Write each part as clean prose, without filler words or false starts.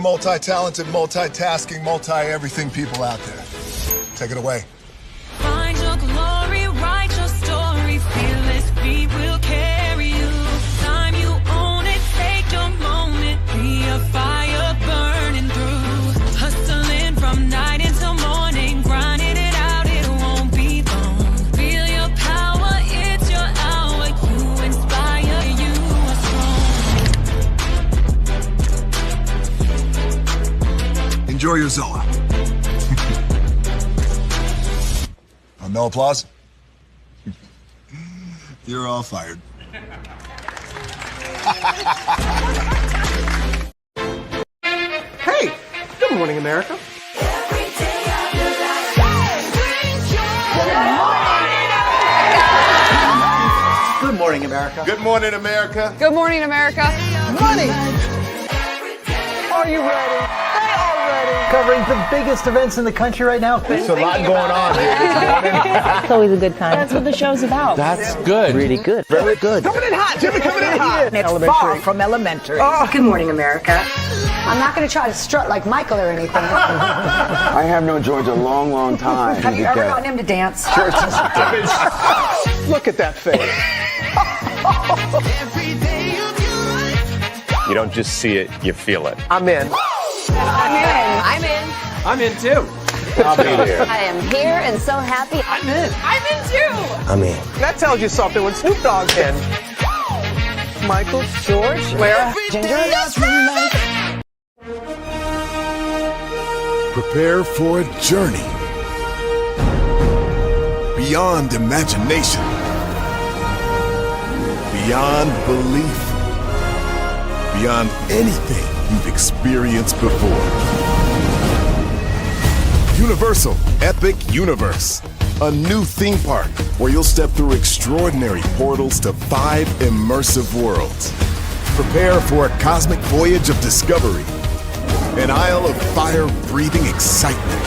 multi-talented, multitasking, multi-everything people out there. Take it away. Find your glory, write your story, fearless feet will carry you. Time you own it, take your moment, be a fire burning through. Hustling from night until morning, grinding it out, it won't be long. Feel your power, it's your hour, you inspire, you are strong. Enjoy your Zoa. No applause? You're all fired. Hey, good morning, America. Good morning, America. Good morning, America. Good morning, America. Money. Are you ready? They are ready. Covering the biggest events in the country right now. There's a lot going on here this morning. It's always a good time. That's what the show's about. That's good. Really good. Very good. Coming in hot. Jimmy coming in hot. It's far from elementary. Oh. Good morning, America. I'm not going to try to strut like Michael or anything. I have known George a long, long time. Have you ever gotten him to dance? Look at that face. You don't just see it, you feel it. I'm in. I'm in. I'm in too. I'll be there. I am here and so happy. I'm in. I'm in too. I'm in. That tells you something when Snoop Dogg's in. Michael, George, Lara, Ginger. Prepare for a journey beyond imagination, beyond belief, beyond anything you've experienced before. Universal Epic Universe, a new theme park where you'll step through extraordinary portals to 5 immersive worlds. Prepare for a cosmic voyage of discovery, an isle of fire-breathing excitement,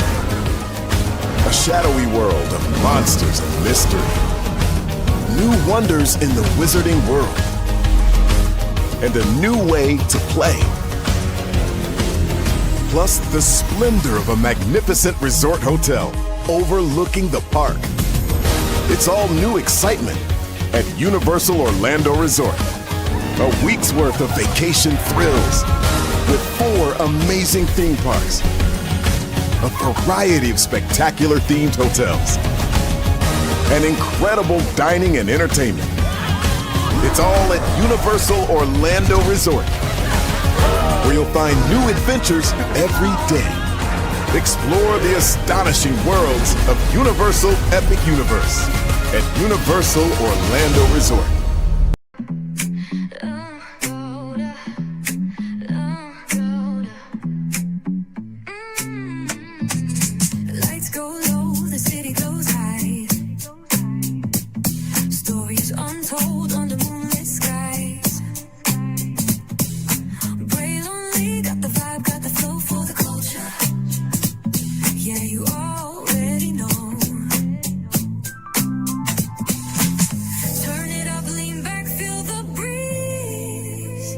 a shadowy world of monsters and mystery, new wonders in the wizarding world, and a new way to play. Plus the splendor of a magnificent resort hotel overlooking the park. It's all new excitement at Universal Orlando Resort. A week's worth of vacation thrills with 4 amazing theme parks, a variety of spectacular themed hotels, and incredible dining and entertainment. It's all at Universal Orlando Resort, where you'll find new adventures every day. Explore the astonishing worlds of Universal Epic Universe at Universal Orlando Resort. Lights go low, the city goes high. Stories untold under moonlit skies. Brave only got the vibe, got the flow for the culture. Yeah, you already know. Turn it up, lean back, feel the breeze.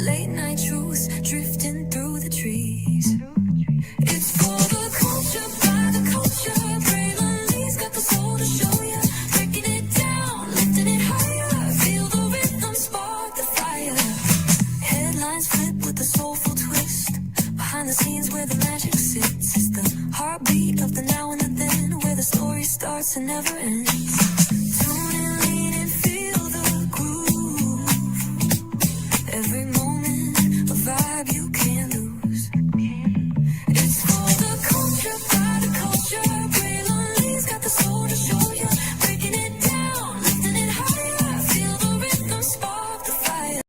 Late night truths drifting through the trees. It's for the culture, by the culture. Braylon got the soul to show ya. Breaking it down, lifting it higher. Feel the rhythm, spark the fire. Headlines flip with a soulful twist. Behind the scenes where the magic sits. It's the heartbeat of the now and the then, where the story starts and never ends. Tune in, lean and feel the groove. Every moment, a vibe you can't lose. It's for the culture, by the culture. Braylon got the soul to show ya. Breaking it down, lifting it higher. Feel the rhythm, spark the fire.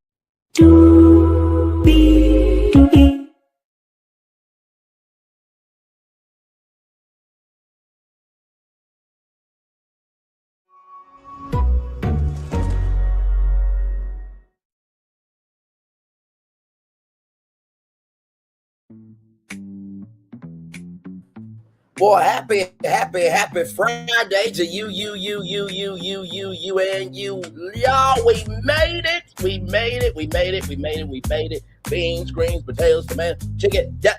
Boy, happy Friday to you, and you. Y'all, we made it. beans, greens, potatoes, tomatoes, chicken. Yeah,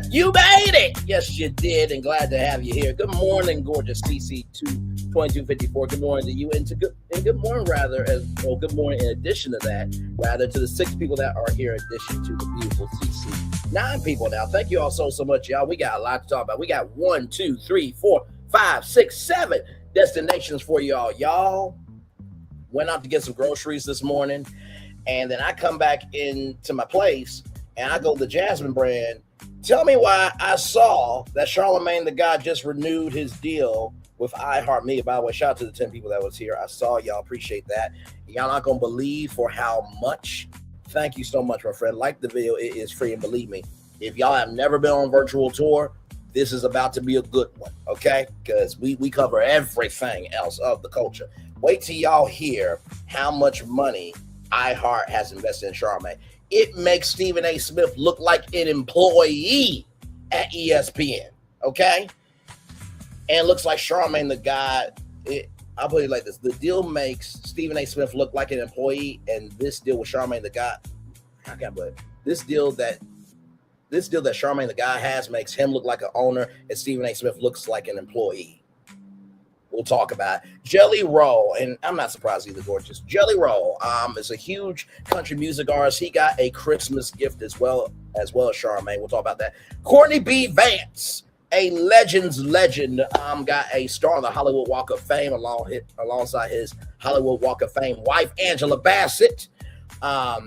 you made it. Yes, you did, and glad to have you here. Good morning, gorgeous CC2254. Good morning to you, and good morning, good morning in addition to that, to the 6 people that are here in addition to the beautiful CC. 9 people now. Thank you all so much, y'all. We got a lot to talk about. We got 1, 2, 3, 4, 5, 6, 7 destinations for y'all. Y'all went out to get some groceries this morning, and then I come back into my place and I go to the Jasmine brand. Tell me why I saw that Charlamagne the God just renewed his deal with iHeartMedia. By the way, shout out to the 10 people that was here. I saw y'all, appreciate that. Y'all not gonna believe for how much. Thank you so much, my friend. Like the video, it is free, and believe me, if y'all have never been on virtual tour, this is about to be a good one, okay? Because we cover everything else of the culture. Wait till y'all hear how much money iHeart has invested in Charlamagne. It makes Stephen A. Smith look like an employee at ESPN, okay? And it looks like Charlamagne the God, I'll put it like this. The deal makes Stephen A. Smith look like an employee, and this deal with Charlamagne the God, I can't believe it. This deal that Charlamagne the God has makes him look like an owner, and Stephen A. Smith looks like an employee. We'll talk about it. Jellyroll, and I'm not surprised either, gorgeous. Jellyroll is a huge country music artist. He got a Christmas gift as well as Charlamagne. We'll talk about that. Courtney B. Vance, a legend's legend, got a star on the Hollywood Walk of Fame alongside his Hollywood Walk of Fame wife, Angela Bassett.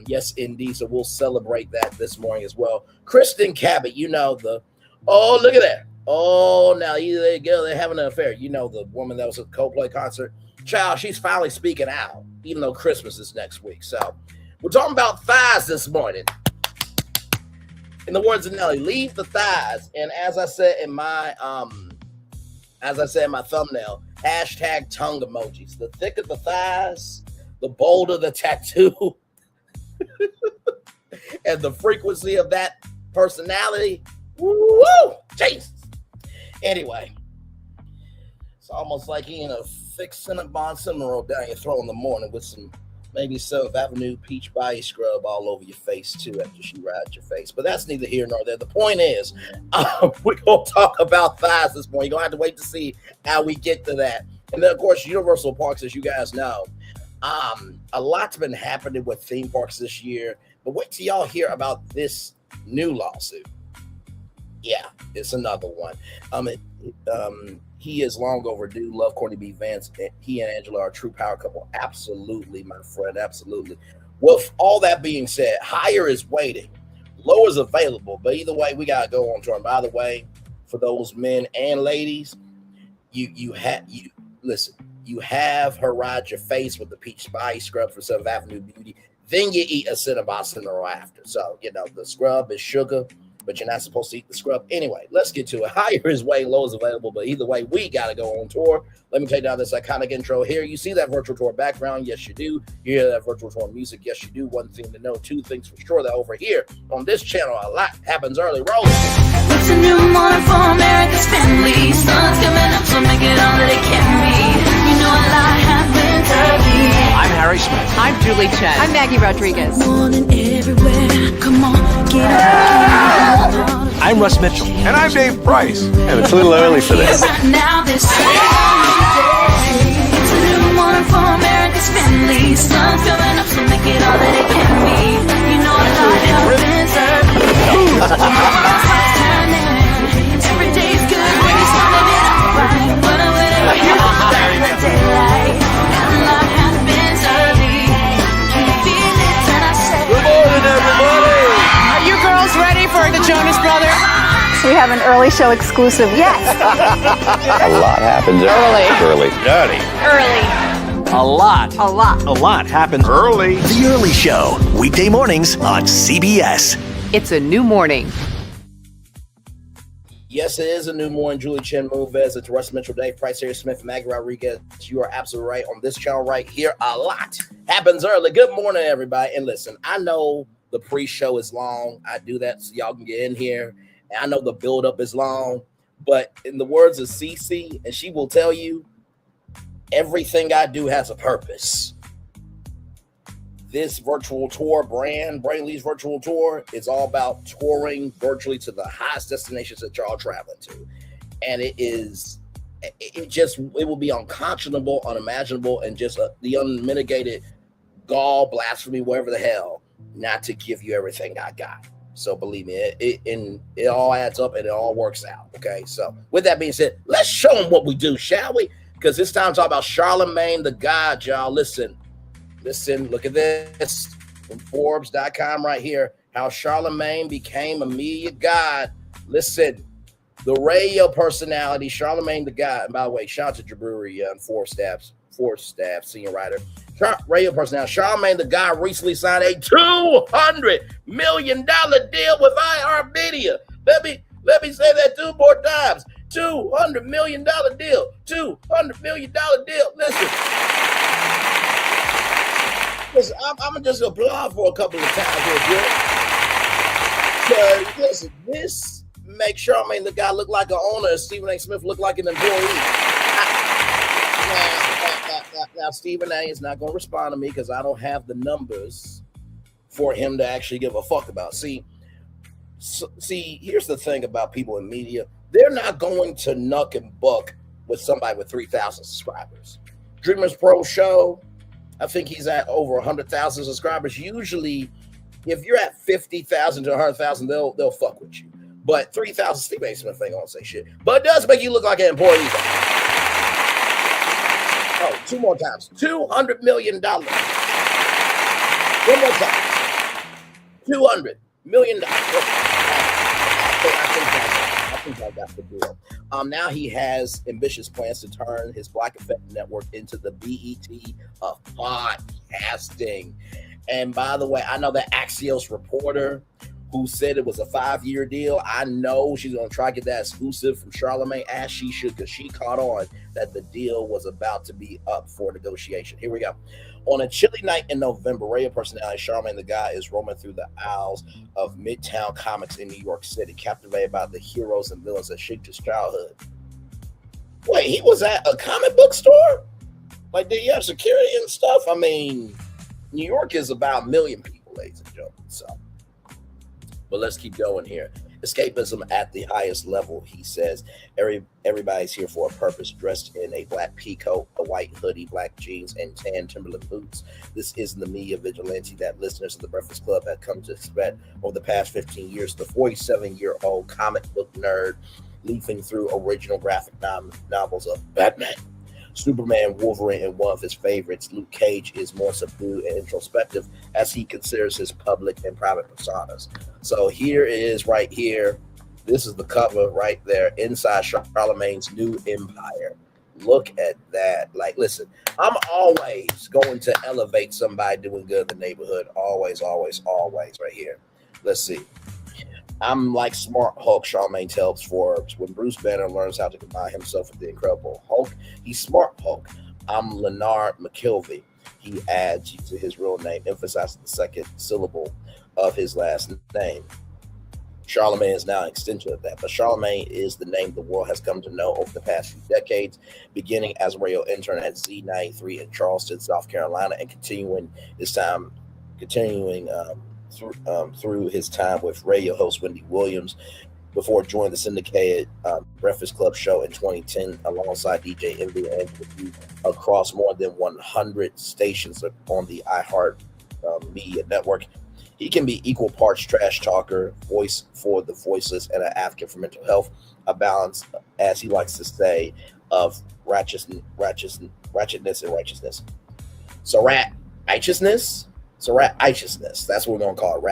Yes, indeed. So we'll celebrate that this morning as well. Kristen Cabot, look at that. Oh, now they're having an affair. The woman that was at the Coldplay concert. Child, she's finally speaking out, even though Christmas is next week. So we're talking about thighs this morning. In the words of Nelly, leave the thighs. And as I said in my thumbnail, hashtag tongue emojis. The thicker the thighs, the bolder the tattoo. And the frequency of that personality. Woo! Jesus. Anyway, it's almost like eating a thick Cinnabon cinnamon roll down your throat in the morning with some maybe 7th Avenue peach body scrub all over your face too after she rides your face. But that's neither here nor there. The point is, we're going to talk about thighs this morning. You're going to have to wait to see how we get to that. And then, of course, Universal Parks, as you guys know, a lot's been happening with theme parks this year. But wait till y'all hear about this new lawsuit. Yeah, it's another one. He is long overdue. Love Courtney B. Vance. He and Angela are a true power couple. Absolutely, my friend. Absolutely. With all that being said, higher is waiting. Lower is available. But either way, we got to go on, Jordan. By the way, for those men and ladies, you have her ride your face with the peach body scrub for 7th Avenue Beauty. Then you eat a Cinnabon cinnamon roll after. So, the scrub is sugar, but you're not supposed to eat the scrub. Anyway, let's get to it. Higher is way, low is available, but either way, we got to go on tour. Let me take down this iconic intro here. You see that virtual tour background? Yes, you do. You hear that virtual tour music? Yes, you do. One thing to know, 2 things for sure, that over here on this channel, a lot happens early. Roll it. It's a new morning for America's family. Sun's coming up, so make it all that it can be. A lot happens early. I'm Harry Smith. I'm Julie Chen. I'm Maggie Rodriguez. Morning everywhere. Come on, get up. I'm Russ Mitchell. And I'm Dave Price. And it's a little early for this. Right now, this it's a new morning for America's family. Sun's coming up, so make it all that it can be. A lot happens early. Every day's good when you started it out right. Whatever you want, the daylight. And a lot happens early. Can you feel it when I say? Good morning, everybody. Are you girls ready for the Jonas Brothers? We have an early show exclusive. Yes. A lot happens early. A lot happens Early. The Early Show, weekday mornings on CBS. It's a new morning. Yes, it is a new morning. Julie Chen, Moonves, it's Russ Mitchell, Dave Price, Harry Smith, Maggie Rodriguez. You are absolutely right. On this channel right here, a lot happens early. Good morning, everybody. And listen, I know the pre-show is long. I do that so y'all can get in here. And I know the build-up is long. But in the words of Cece, and she will tell you, everything I do has a purpose. this virtual tour brand, Brainley's virtual tour, is all about touring virtually to the highest destinations that y'all traveling to. And it will be unconscionable, unimaginable, and just the unmitigated gall, blasphemy, whatever the hell, not to give you everything I got. So believe me, it all adds up and it all works out. Okay. So with that being said, let's show them what we do, shall we? Because it's time to talk about Charlamagne the God, y'all. Listen, look at this from Forbes.com right here. How Charlamagne became a media god. Listen, the radio personality, Charlamagne the God. And by the way, shout out to Jaburi and Forbes staff, senior writer. Radio personality, Charlamagne the God recently signed a $200 million deal with iHeartMedia. Let me say that 2 more times. $200 million deal. $200 million deal. Listen, I'm just going to applaud for a couple of times real quick. Because, listen, this makes Charlamagne the God look like an owner and Stephen A. Smith look like an employee. Now, Stephen A. is not going to respond to me because I don't have the numbers for him to actually give a fuck about. See, here's the thing about people in media. They're not going to nuck and buck with somebody with 3,000 subscribers. Dreamers Pro Show, I think he's at over 100,000 subscribers. Usually, if you're at 50,000 to 100,000, they'll fuck with you. But 3,000, Steve A. Smith ain't gonna say shit. But it does make you look like an employee. Oh, 2 more times. $200 million. 1 more time. $200 million. I think I got the deal. Now he has ambitious plans to turn his Black Effect network into the BET of podcasting. And by the way, I know that Axios reporter who said it was a 5-year deal. I know she's going to try to get that exclusive from Charlamagne, as she should, because she caught on that the deal was about to be up for negotiation. Here we go. On a chilly night in November, radio personality Charlamagne the God is roaming through the aisles of Midtown Comics in New York City, captivated by the heroes and villains that shaped his childhood. Wait, he was at a comic book store? Like, did he have security and stuff? I mean, New York is about 1 million people, ladies and gentlemen, so. But let's keep going here. Escapism at the highest level, he says. Everybody's here for a purpose, dressed in a black peacoat, a white hoodie, black jeans, and tan Timberland boots. This isn't the media vigilante that listeners of the Breakfast Club have come to expect over the past 15 years. The 47-year-old comic book nerd leafing through original graphic novels of Batman, Superman, Wolverine, and one of his favorites, Luke Cage, is more subdued and introspective as he considers his public and private personas. So here it is right here. This is the cover right there inside Charlemagne's new empire. Look at that. Like, listen, I'm always going to elevate somebody doing good in the neighborhood. Always, always, always right here. Let's see. I'm like Smart Hulk, Charlamagne tells Forbes. When Bruce Banner learns how to combine himself with the Incredible Hulk, he's Smart Hulk. I'm Leonard McKelvey, he adds to his real name, emphasizing the second syllable of his last name. Charlamagne is now an extension of that, but Charlamagne is the name the world has come to know over the past few decades, beginning as a radio intern at Z93 in Charleston, South Carolina, and continuing through his time with radio host Wendy Williams before joining the syndicated Breakfast Club show in 2010 alongside DJ Envy and Andrew across more than 100 stations on the iHeartMedia network. He can be equal parts trash talker, voice for the voiceless, and an advocate for mental health, a balance, as he likes to say, of ratchetness and righteousness. So righteousness. So righteousness. That's what we're gonna call it,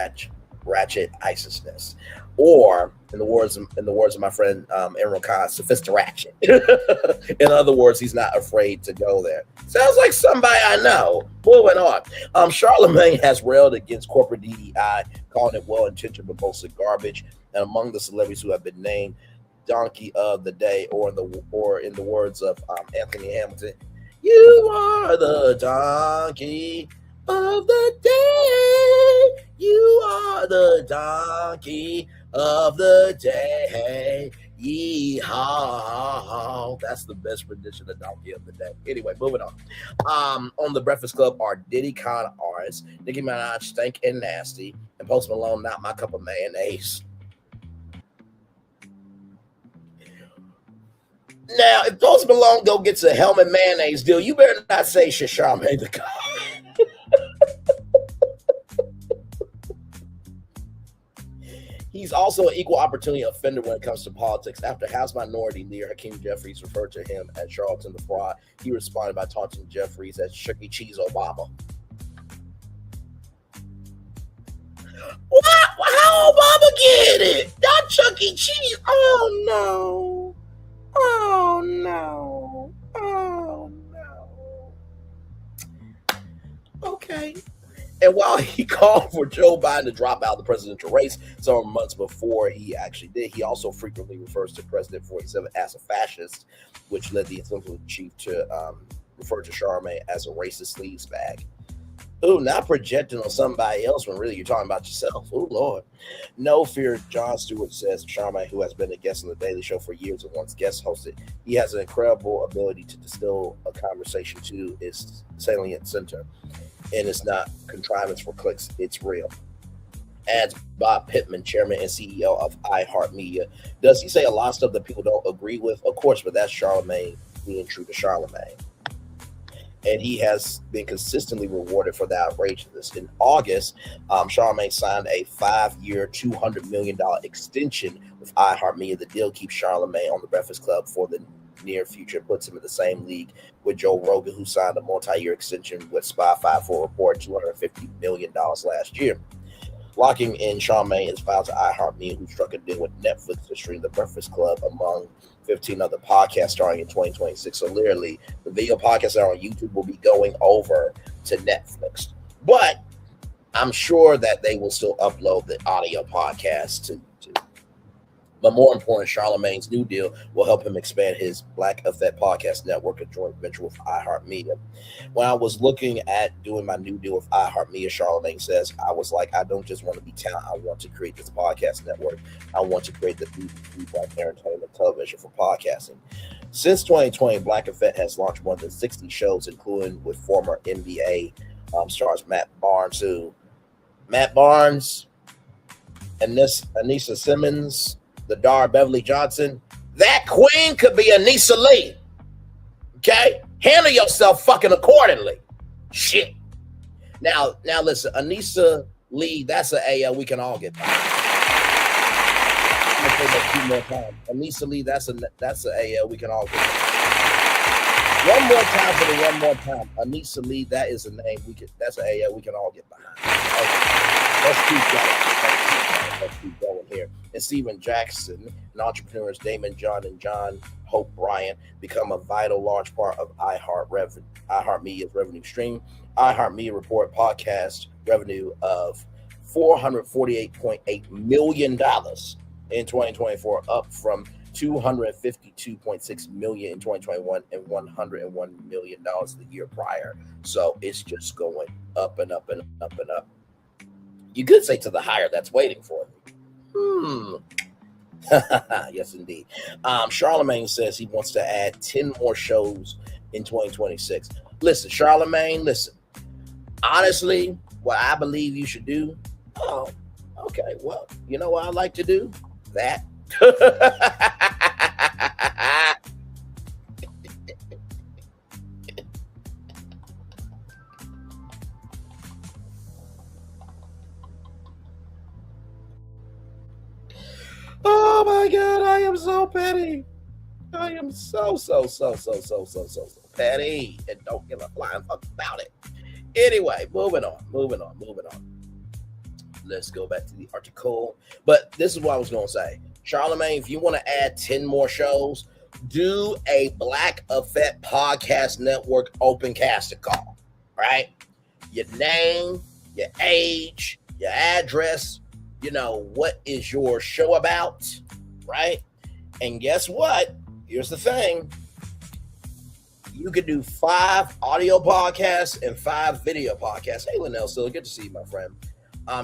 ratchet righteousness, or in the words of my friend Aaron Khan, sophistication. In other words, he's not afraid to go there. Sounds like somebody I know. Moving on. Charlamagne has railed against corporate DEI, calling it well-intentioned but mostly garbage. And among the celebrities who have been named Donkey of the Day, or in the words of Anthony Hamilton, you are the donkey of the day. You are the donkey of the day. Yeehaw. That's the best rendition of Donkey of the Day. Anyway, moving on. On the Breakfast Club are Diddy Con Artist, Nicki Minaj, Stank and Nasty, and Post Malone, Not My Cup of Mayonnaise. Now, if Post Malone go gets a helmet mayonnaise deal, you better not say Charlamagne the God. He's also an equal opportunity offender when it comes to politics. After House Minority Leader Hakeem Jeffries referred to him as Charlton the Fraud, he responded by taunting Jeffries as Chuck E. Cheese Obama. What? How Obama get it? Not Chuck E. Cheese. Oh, no. Oh, no. Oh, no. Okay. And while he called for Joe Biden to drop out of the presidential race several months before he actually did, he also frequently refers to President 47 as a fascist, which led the Assembly chief to refer to Charlamagne as a racist sleaze bag. Ooh, not projecting on somebody else when really you're talking about yourself. Ooh, Lord. No fear, Jon Stewart says Charlamagne, who has been a guest on The Daily Show for years and once guest hosted, he has an incredible ability to distill a conversation to its salient center. And it's not contrivance for clicks, it's real. Adds Bob Pittman, chairman and CEO of iHeartMedia. Does he say a lot of stuff that people don't agree with? Of course, but that's Charlamagne being true to Charlamagne. And he has been consistently rewarded for the outrageousness. In August, Charlamagne signed a 5-year, $200 million extension with iHeartMedia. The deal keeps Charlamagne on the Breakfast Club for the near future, puts him in the same league with Joe Rogan, who signed a multi-year extension with Spotify for a report $250 million last year. Locking in Charlamagne is filed to iHeartMedia, who struck a deal with Netflix to stream The Breakfast Club among 15 other podcasts starting in 2026. So literally, the video podcasts that are on YouTube will be going over to Netflix. But I'm sure that they will still upload the audio podcast to But more important, Charlamagne's new deal will help him expand his Black Effect podcast network, a joint venture with iHeartMedia. When I was looking at doing my new deal with iHeartMedia, Charlamagne says, I was like, I don't just want to be talent. I want to create this podcast network. I want to create the Black entertainment television for podcasting. Since 2020, Black Effect has launched more than 60 shows, including with former NBA stars Matt Barnes, and Anissa Simmons, the Dar Beverly Johnson. That queen could be Anissa Lee. Okay? Handle yourself fucking accordingly. Shit. Now listen, Anissa Lee, that's an AL we can all get by. I'm gonna say that 2 more times. Anissa Lee, that's an AL we can all get by. One more time for the one more time. Anissa Lee, that is a name that's an AL we can all get behind. Okay. Let's keep going here. And Steven Jackson and entrepreneurs Damon John and John Hope Bryant become a vital, large part of iHeartMedia's revenue stream. iHeartMedia report podcast revenue of $448.8 million in 2024, up from $252.6 million in 2021 and $101 million the year prior. So it's just going up and up and up and up. You could say to the higher that's waiting for you. Yes, indeed. Charlamagne says he wants to add 10 more shows in 2026. Listen, Charlamagne, listen. Honestly, what I believe you should do, oh, okay, well, you know what I like to do? That. Oh my God, I am so petty. I am so petty and don't give a flying fuck about it. Anyway, moving on. Let's go back to the article. But this is what I was going to say. Charlamagne, if you want to add 10 more shows, do a Black Effect Podcast Network open casting call, right? Your name, your age, your address, you know, what is your show about, right? And guess what? Here's the thing. You could do 5 audio podcasts and 5 video podcasts. Hey, Linnell, still good to see you, my friend.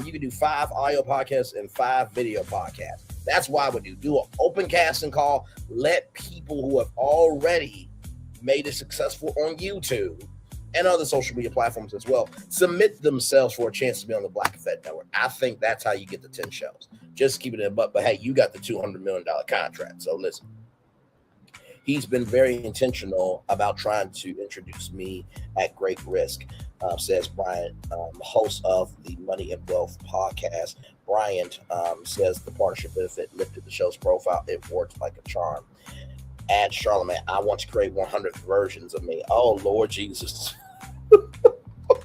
You could do 5 audio podcasts and 5 video podcasts. That's why we do an open casting call. Let people who have already made it successful on YouTube and other social media platforms as well submit themselves for a chance to be on the Black Effect Network. I think that's how you get the 10 shows. Just keep it in, but hey, you got the $200 million contract. So listen, he's been very intentional about trying to introduce me at great risk, says Bryant, host of the Money and Wealth podcast. Bryant says the partnership benefit lifted the show's profile. It worked like a charm. Add Charlamagne, I want to create 100 versions of me. Oh, Lord Jesus.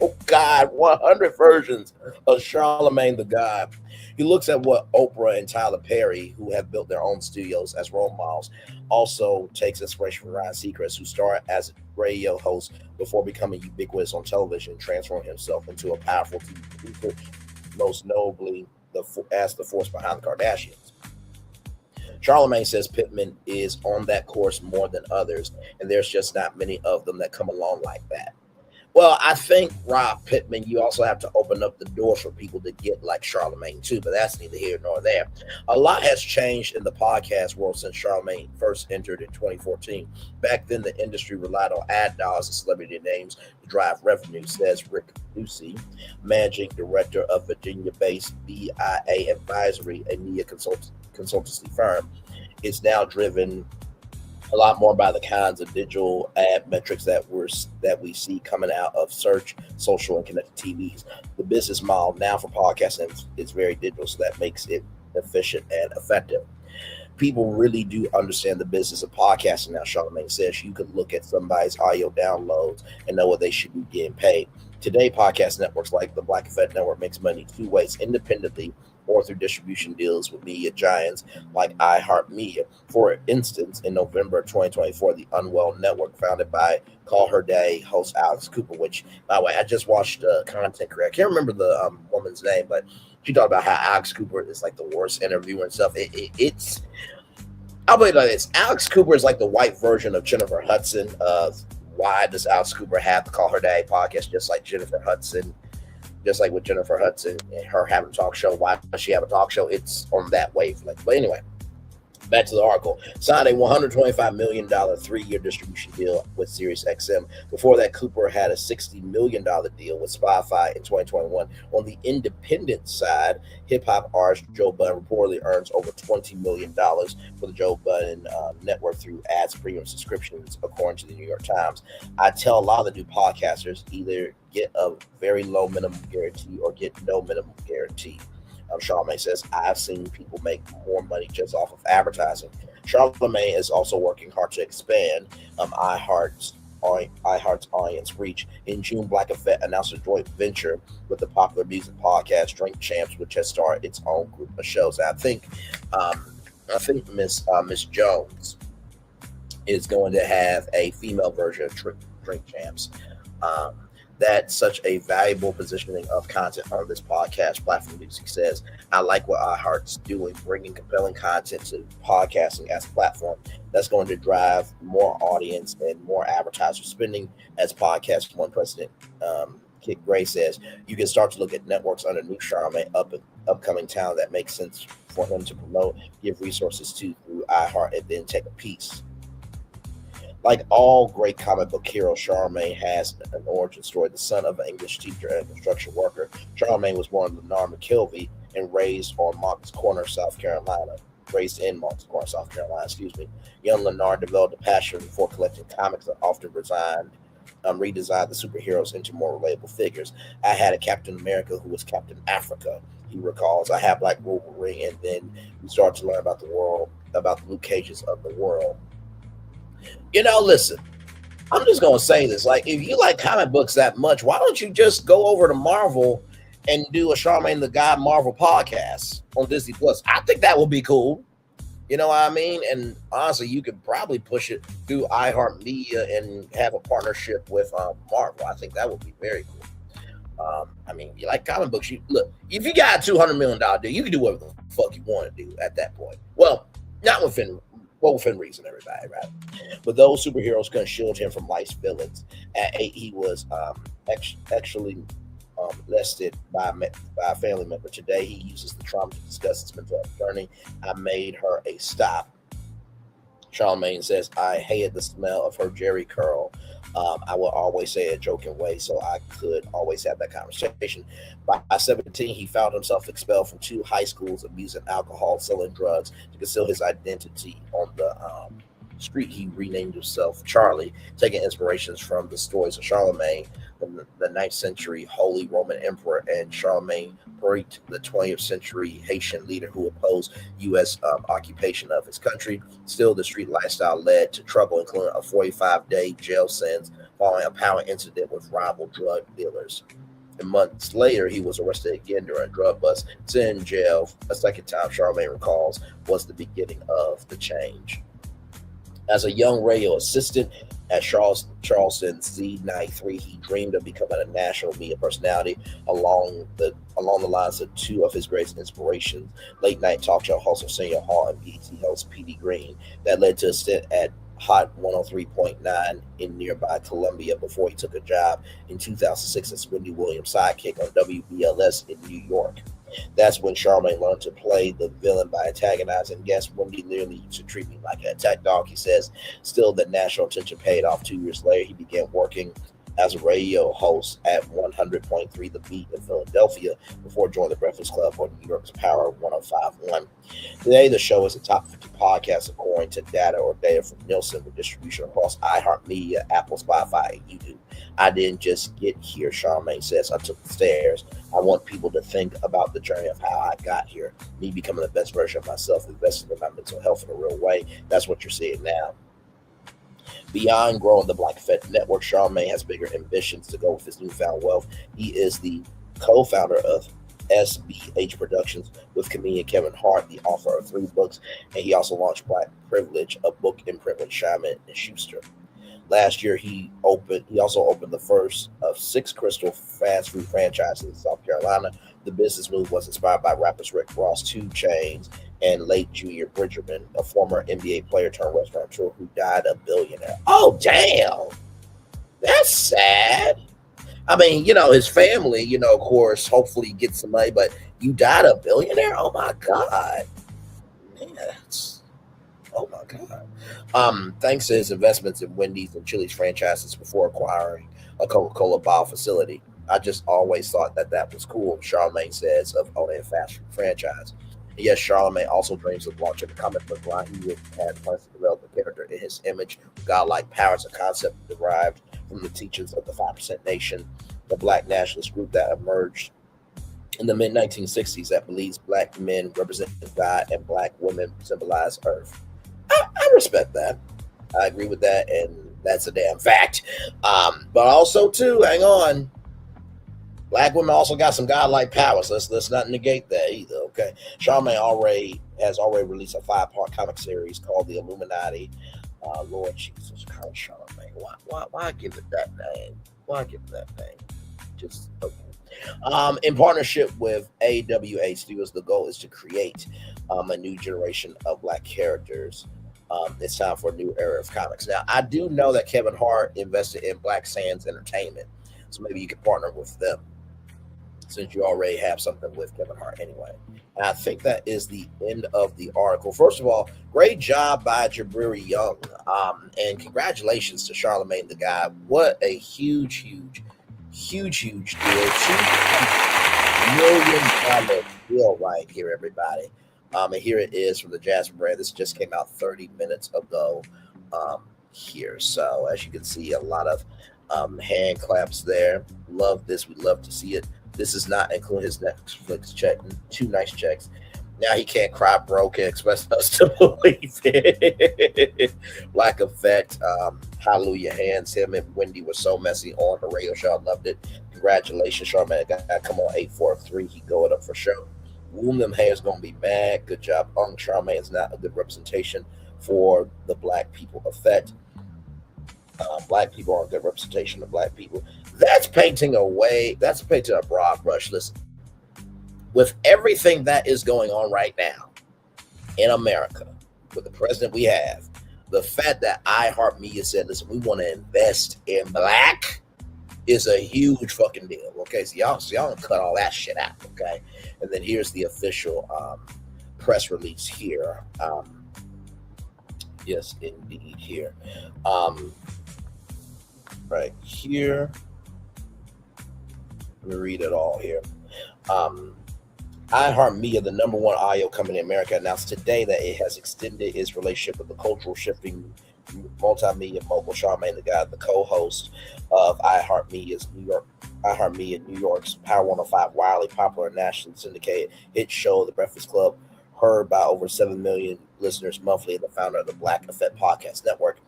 Oh, God, 100 versions of Charlamagne the God. He looks at what Oprah and Tyler Perry, who have built their own studios as role models, also takes inspiration from Ryan Seacrest, who started as a radio host before becoming ubiquitous on television, transforming himself into a powerful TV producer, most notably as the force behind the Kardashians. Charlamagne says Pittman is on that course more than others, and there's just not many of them that come along like that. Well, I think, Rob Pittman, you also have to open up the door for people to get like Charlamagne too, but that's neither here nor there. A lot has changed in the podcast world since Charlamagne first entered in 2014. Back then, the industry relied on ad dollars and celebrity names to drive revenue, says Rick Lucy, managing director of Virginia-based BIA Advisory, a media consultancy firm. It's now driven a lot more by the kinds of digital ad metrics that we see coming out of search, social, and connected TVs. The business model now for podcasting is very digital, so that makes it efficient and effective. People really do understand the business of podcasting now, Charlamagne says. You could look at somebody's audio downloads and know what they should be getting paid. Today, podcast networks like the Black Effect Network makes money two ways: independently or through distribution deals with media giants like iHeartMedia. For instance, in November 2024, the Unwell Network, founded by Call Her Day host Alex Cooper, which, by the way, I just watched content creator. I can't remember the woman's name, but she talked about how Alex Cooper is like the worst interviewer and stuff. It's I'll put it like this. Alex Cooper is like the white version of Jennifer Hudson. Why does Alex Cooper have the Call Her Day podcast just like Jennifer Hudson? Just like with Jennifer Hudson and her having a talk show. Why does she have a talk show? It's on that wavelength. But anyway, back to the article. Signed a $125 million 3-year distribution deal with SiriusXM. Before that, Cooper had a $60 million deal with Spotify in 2021. On the independent side, hip-hop artist Joe Budden reportedly earns over $20 million for the Joe Budden network through ads premium subscriptions, according to the New York Times. I tell a lot of the new podcasters, either get a very low minimum guarantee or get no minimum guarantee. Charlamagne says, I've seen people make more money just off of advertising. Charlamagne is also working hard to expand iHeart's audience reach. In June, Black Effect announced a joint venture with the popular music podcast Drink Champs, which has started its own group of shows. I think Miss Jones is going to have a female version of Drink Champs. That's such a valuable positioning of content on this podcast platform. Music says, I like what iHeart's doing, bringing compelling content to podcasting as a platform. That's going to drive more audience and more advertiser spending. As Podcast One president Kit Gray says, you can start to look at networks underneath Charlamagne, upcoming talent that makes sense for him to promote, give resources to through iHeart, and then take a piece. Like all great comic book heroes, Charlamagne has an origin story. The son of an English teacher and a construction worker, Charlamagne was born in Lennar McKelvey and raised in Moncks Corner, South Carolina. Young Lennar developed a passion for collecting comics that often redesigned the superheroes into more relatable figures. I had a Captain America who was Captain Africa, he recalls. I had Black Wolverine, and then we started to learn about the world, about the Luke Cages of the world. You know, listen, I'm just going to say this. Like, if you like comic books that much, why don't you just go over to Marvel and do a Charlamagne the God Marvel podcast on Disney Plus? I think that would be cool. You know what I mean? And honestly, you could probably push it through iHeartMedia and have a partnership with Marvel. I think that would be very cool. I mean, you like comic books. Look, if you got a $200 million deal, you can do whatever the fuck you want to do at that point. Well, not within reason, everybody, right? But those superheroes couldn't shield him from life's villains. At 8, he was actually molested by a family member. Today, he uses the trauma to discuss his mental health journey. I made her a stop. Charlamagne says, I hated the smell of her Jerry curl. I will always say it a joking way, so I could always have that conversation. By 17, he found himself expelled from 2 high schools, abusing alcohol, selling drugs to conceal his identity on the street. He renamed himself Charlie, taking inspirations from the stories of Charlemagne, the 9th century Holy Roman Emperor, and Charlemagne Bright, the 20th century Haitian leader who opposed U.S. Occupation of his country. Still, the street lifestyle led to trouble, including a 45-day jail sentence following a power incident with rival drug dealers. And months later, he was arrested again during a drug bust, sent in jail a second time. Charlemagne recalls was the beginning of the change. As a young radio assistant at Charleston Z93, he dreamed of becoming a national media personality along the lines of 2 of his greatest inspirations, late night talk show host Arsenio Hall and BET host P.D. Green, that led to a stint at Hot 103.9 in nearby Columbia before he took a job in 2006 as Wendy Williams' sidekick on WBLS in New York. That's when Charlamagne learned to play the villain by antagonizing guests. Wendy literally used to treat me like an attack dog, he says. Still, the national attention paid off. 2 years later, he began working as a radio host at 100.3 The Beat in Philadelphia before joining the Breakfast Club on New York's Power 105.1. Today, the show is a top 50 podcast according to data from Nielsen, with distribution across iHeartMedia, Apple, Spotify, and YouTube. I didn't just get here, Charlamagne says. I took the stairs. I want people to think about the journey of how I got here, me becoming the best version of myself, investing in my mental health in a real way. That's what you're seeing now. Beyond growing the Black Effect Network, Charlamagne has bigger ambitions to go with his newfound wealth. He is the co-founder of SBH Productions with comedian Kevin Hart, the author of 3 books, and he also launched Black Privilege, a book imprint with Simon & Schuster. Last year, he also opened the first of 6 Crystal fast food franchises in South Carolina. The business move was inspired by rappers Rick Ross, 2 Chainz, and late Junior Bridgerman, a former NBA player turned restaurateur who died a billionaire. Oh, damn. That's sad. I mean, his family, of course, hopefully gets some money, but you died a billionaire? Oh, my God. Man, oh, my God. Thanks to his investments in Wendy's and Chili's franchises before acquiring a Coca-Cola bottle facility, I just always thought that was cool, Charlamagne says, of owning a fast food franchise. Yes, Charlamagne also dreams of launching a comic book line. He had plans to develop a character in his image, godlike powers, a concept derived from the teachings of the 5% Nation, the Black nationalist group that emerged in the mid-1960s that believes Black men represent God and Black women symbolize Earth. I respect that. I agree with that, and that's a damn fact. But also, too, hang on. Black women also got some godlike powers. Let's not negate that either, okay? Charlamagne has already released a 5-part comic series called The Illuminati. Lord Jesus Christ, Charlamagne. Why give it that name? Why give it that name? Just okay. In partnership with AWA Studios, the goal is to create a new generation of Black characters. It's time for a new era of comics. Now, I do know that Kevin Hart invested in Black Sands Entertainment, so maybe you can partner with them, since you already have something with Kevin Hart anyway. And I think that is the end of the article. First of all, great job by Jabari Young. And congratulations to Charlamagne the guy. What a huge deal. $2 million deal right here, everybody. And here it is from the Jasmine brand. This just came out 30 minutes ago here. So as you can see, a lot of hand claps there. Love this. We love to see it. This is not including his Netflix check. 2 nice checks. Now he can't cry broke and expect us to believe it. Black Effect. Hallelujah Hands. Him and Wendy were so messy on the radio show. I loved it. Congratulations, Charlamagne. Come on, 843. He going up for sure. Womb them hairs gonna be mad. Good job. Charlamagne is not a good representation for the Black people effect. Black people aren't a good representation of Black people. That's painting a broad brush. Listen, with everything that is going on right now in America, with the president we have, the fact that iHeartMedia said, listen, we want to invest in Black is a huge fucking deal, Okay, so y'all cut all that shit out. Okay, and then here's the official press release here. Yes, indeed. Here, right here. Let me read it all here. iHeartMedia, the number one audio company in America, announced today that it has extended its relationship with the cultural shifting multimedia mogul Charlamagne the God, the co-host of iHeartMedia New York's Power 105 wildly popular nationally syndicated hit show, The Breakfast Club, heard by over 7 million listeners monthly, and the founder of the Black Effect Podcast Network,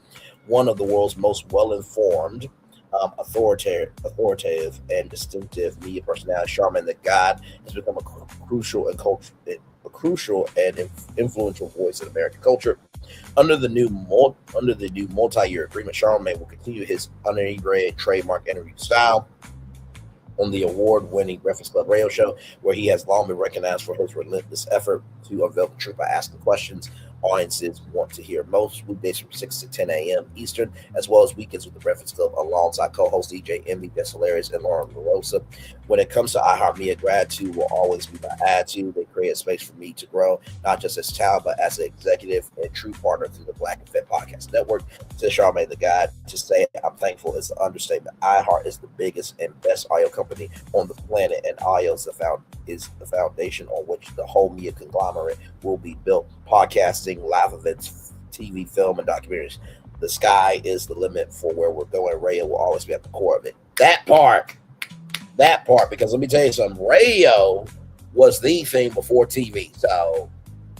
one of the world's most well-informed, authoritative and distinctive media personality. Charlamagne the God has become a crucial and influential voice in American culture. Under the new multi-year agreement, Charlamagne will continue his unintegrated trademark interview style on the award-winning Breakfast Club radio show, where he has long been recognized for his relentless effort to unveil the truth by asking questions audiences want to hear. Most weekdays from 6 to 10 a.m. Eastern, as well as weekends with the Breakfast Club, alongside co-host DJ Envy, That's Hilarious, and Lauren LaRosa. When it comes to iHeartMedia, gratitude will always be my attitude. They create a space for me to grow, not just as talent, but as an executive and true partner through the Black Effect Podcast Network. To Charlamagne the God, to say I'm thankful is an understatement. iHeart is the biggest and best audio company on the planet, and audio is the foundation on which the whole media conglomerate will be built. Podcasting, live events, TV, film, and documentaries. The sky is the limit for where we're going. Radio will always be at the core of it. That part, because let me tell you something, radio was the thing before TV. So,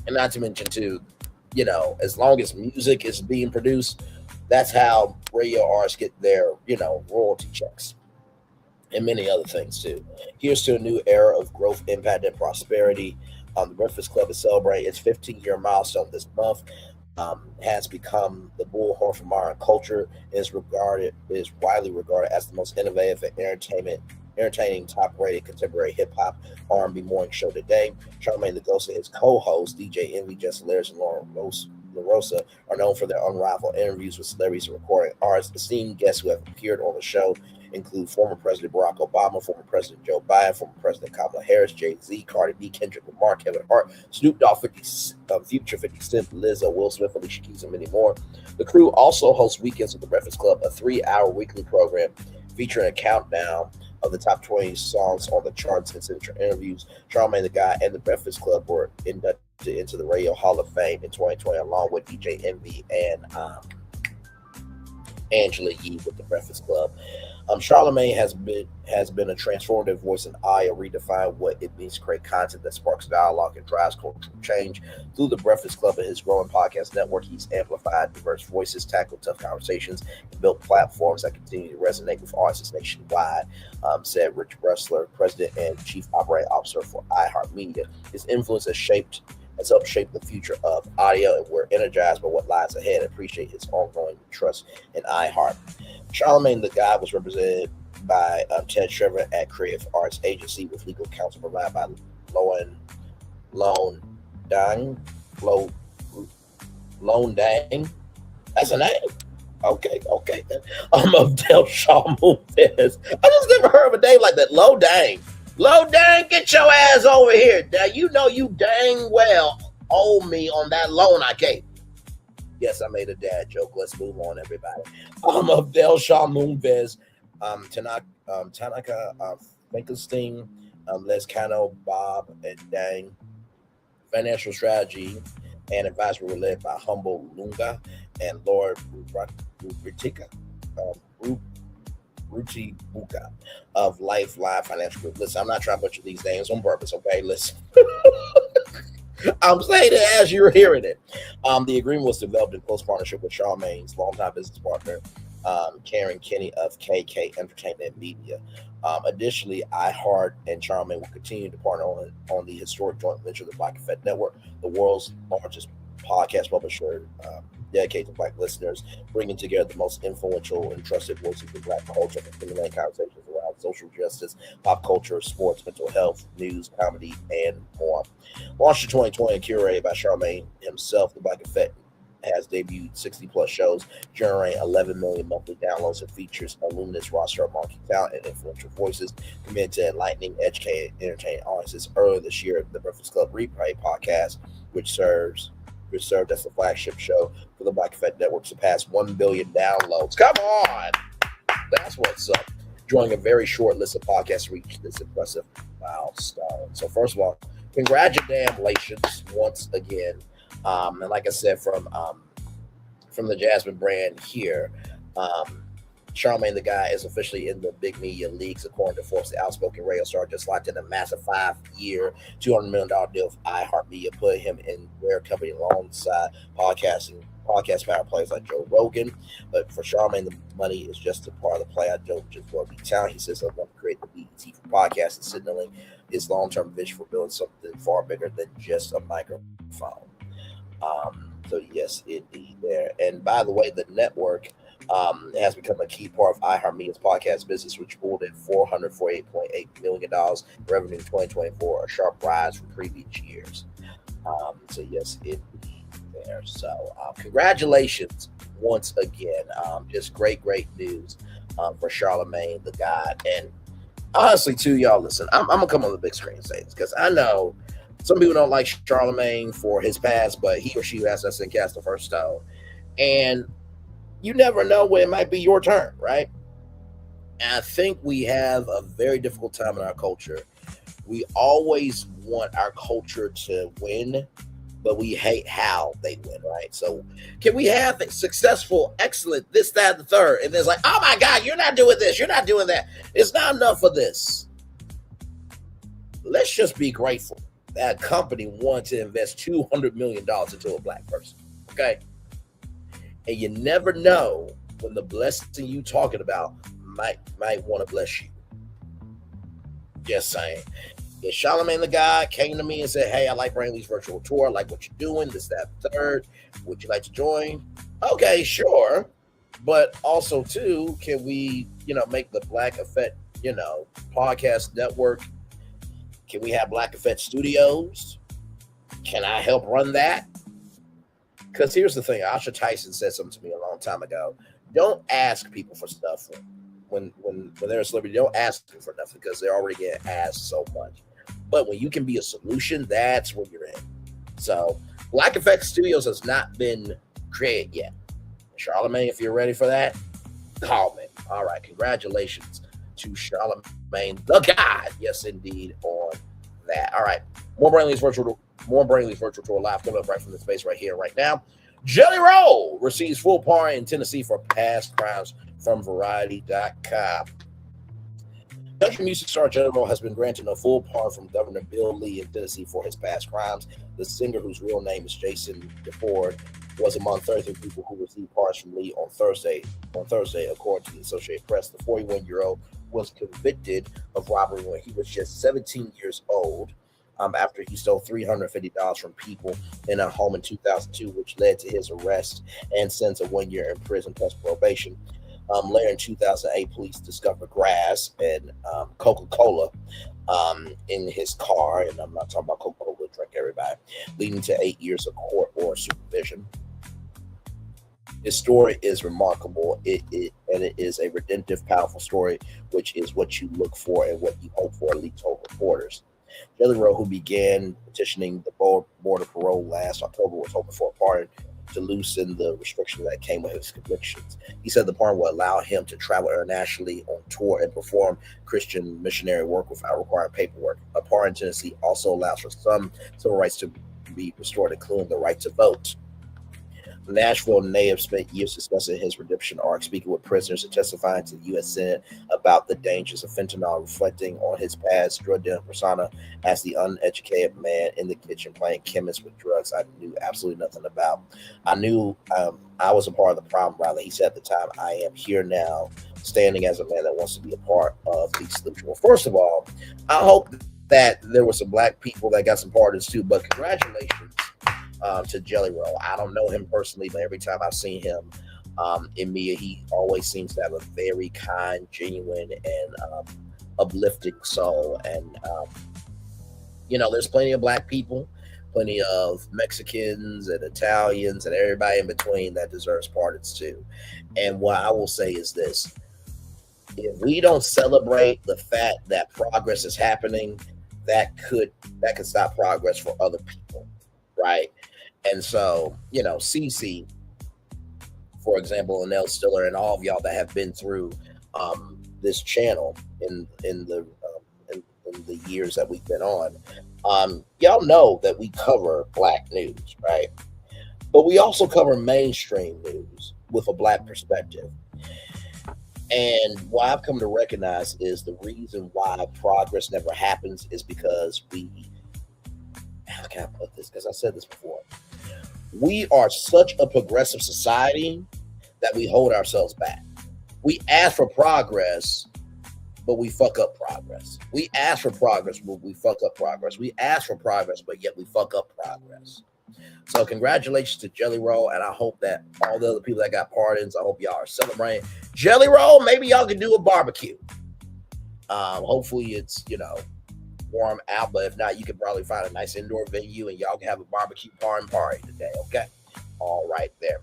and not to mention too, as long as music is being produced, that's how radio artists get their, royalty checks. And many other things too. Here's to a new era of growth, impact, and prosperity. The Breakfast Club is celebrating its 15-year milestone this month. Has become the bullhorn for modern culture. Is widely regarded as the most innovative and entertaining, top-rated contemporary hip-hop R&B morning show today. Charlamagne the Ghost and his co-host DJ Envy, Just Hilarious, and Lauren LaRosa are known for their unrivaled interviews with celebrities and recording artists. Esteemed guests who have appeared on the show include former President Barack Obama, former President Joe Biden, former President Kamala Harris, Jay-Z, Cardi B, Kendrick Lamar, Kevin Hart, Snoop Dogg, Future, 50 Cent, Lizzo, Will Smith, Alicia Keys, and many more. The crew also hosts Weekends with the Breakfast Club, a 3-hour weekly program featuring a countdown of the top 20 songs on the charts and signature interviews. Charlamagne the God and the Breakfast Club were inducted into the Radio Hall of Fame in 2020, along with DJ Envy and Angela Yee with the Breakfast Club. Charlamagne has been a transformative voice in audio, redefine what it means to create content that sparks dialogue and drives cultural change. Through the Breakfast Club and his growing podcast network, he's amplified diverse voices, tackled tough conversations, and built platforms that continue to resonate with audiences nationwide, said Rich Bressler, President and Chief Operating Officer for iHeartMedia. His influence has helped shape the future of audio, and we're energized by what lies ahead. Appreciate his ongoing trust in iHeart. Charlamagne the God was represented by Ted Trevor at Creative Arts Agency, with legal counsel provided by Lone Dang. That's a name? Okay. Of Del Shaw Moonves. I just never heard of a name like that. Low Dang, get your ass over here. Now, you dang well owe me on that loan I gave. Yes, I made a dad joke. Let's move on, everybody. Of Del Shaw Moonves, Tanaka Finkelstein, Les Cano, Bob, and Dang. Financial strategy and advisory were led by Humble Lunga and Lord Rutika. Ruti Buka of Lifeline Financial Group. Listen, I'm not trying to butcher these names on purpose, okay? Listen. I'm saying it as you're hearing it. The agreement was developed in close partnership with Charlamagne's longtime business partner, Karen Kinney of KK Entertainment and Media. Additionally, iHeart and Charlamagne will continue to partner on the historic joint venture, the Black Effect Network, the world's largest podcast publisher, dedicated to Black listeners, bringing together the most influential and trusted voices of Black culture for stimulating conversations around social justice, pop culture, sports, mental health, news, comedy, and more. Launched in 2020 and curated by Charlamagne himself, the Black Effect has debuted 60-plus shows, generating 11 million monthly downloads, and features a luminous roster of marquee talent and influential voices committed to enlightening, educating, and entertaining audiences. Earlier this year, the Breakfast Club Replay podcast, which served as the flagship show for the Black Effect Network, surpassed 1 billion downloads. Come on! That's what's up. Joining a very short list of podcasts to reach this impressive milestone. So first of all, congratulations once again. And like I said, from the Jasmine brand here, Charlamagne the Guy is officially in the big media leagues, according to Forbes. The outspoken radio star just locked in a massive 5-year, $200 million deal with iHeartMedia, putting him in rare company alongside podcast power players like Joe Rogan. But for Charlamagne, the money is just a part of the play. I don't just want to be town. He says, I want to create the BET for podcasts and signaling his long-term vision for building something far bigger than just a microphone. So yes, indeed there. And by the way, the network has become a key part of iHeartMedia's podcast business, which pulled in $448.8 million revenue in 2024, a sharp rise from previous years. So yes, indeed there. So congratulations once again. Just great news for Charlamagne the Guy. And honestly, too, y'all, listen, I'm gonna come on the big screen and say this, because I know some people don't like Charlamagne for his past, but he or she has us and cast the first stone. And you never know when it might be your turn, right? And I think we have a very difficult time in our culture. We always want our culture to win, but we hate how they win, right? So can we have successful, excellent, this, that, the third? And it's like, oh my God, you're not doing this, you're not doing that. It's not enough of this. Let's just be grateful that company wanted to invest $200 million into a black person, okay? And you never know when the blessing you talking about might want to bless you. Just saying. If Charlamagne the Guy came to me and said, hey, I like Brainley's virtual tour, I like what you're doing, this, that, third, would you like to join? Okay, sure. But also, too, can we, make the Black Effect, podcast network? Can we have Black Effect Studios? Can I help run that? Because here's the thing. Asha Tyson said something to me a long time ago. Don't ask people for stuff when they're a celebrity. Don't ask them for nothing because they're already getting asked so much. But when you can be a solution, that's when you're in. So Black Effect Studios has not been created yet. Charlamagne, if you're ready for that, call me. All right. Congratulations to Charlamagne the Guy. Yes, indeed, on that. All right. More Brainley's virtual tour live coming up right from the space right here, right now. Jellyroll receives full pardon in Tennessee for past crimes from Variety.com. Country music star Jellyroll has been granted a full pardon from Governor Bill Lee in Tennessee for his past crimes. The singer, whose real name is Jason DeFord, was among 33 people who received pardons from Lee on Thursday, according to the Associated Press. The 41-year-old was convicted of robbery when he was just 17 years old. After he stole $350 from people in a home in 2002, which led to his arrest and sentence of 1 year in prison plus probation. Later in 2008, police discovered grass and Coca-Cola in his car, and I'm not talking about Coca-Cola drink, everybody, leading to 8 years of court or supervision. His story is remarkable. It is a redemptive, powerful story, which is what you look for and what you hope for, at least told reporters. Jellyroll, who began petitioning the board of parole last October, was hoping for a pardon to loosen the restrictions that came with his convictions. He said the pardon will allow him to travel internationally on tour and perform Christian missionary work without requiring paperwork. A pardon in Tennessee also allows for some civil rights to be restored, including the right to vote. The Nashville native spent years discussing his redemption arc, speaking with prisoners and testifying to the U.S. Senate about the dangers of fentanyl, reflecting on his past drug dealing persona as the uneducated man in the kitchen playing chemist with drugs I knew absolutely nothing about. I knew I was a part of the problem, rather. He said at the time, I am here now, standing as a man that wants to be a part of the solution. Well, first of all, I hope that there were some black people that got some pardons too, but congratulations to Jellyroll. I don't know him personally, but every time I've seen him in media, he always seems to have a very kind, genuine, and uplifting soul. And there's plenty of black people plenty of Mexicans and Italians and everybody in between that deserves pardons too. And what I will say is this: if we don't celebrate the fact that progress is happening, that could stop progress for other people, right? And so, Cece, for example, and Elle Stiller, and all of y'all that have been through this channel in the years that we've been on, y'all know that we cover Black news, right? But we also cover mainstream news with a Black perspective. And what I've come to recognize is the reason why progress never happens is because how can I put this? Because I said this before. We are such a progressive society that we hold ourselves back. We ask for progress, but we fuck up progress. We ask for progress, but we fuck up progress. We ask for progress, but yet we fuck up progress. So congratulations to Jellyroll, and I hope that all the other people that got pardons, I hope y'all are celebrating. Jellyroll, maybe y'all can do a barbecue. Hopefully it's, warm out, but if not, you can probably find a nice indoor venue and y'all can have a barbecue party today, okay? All right there.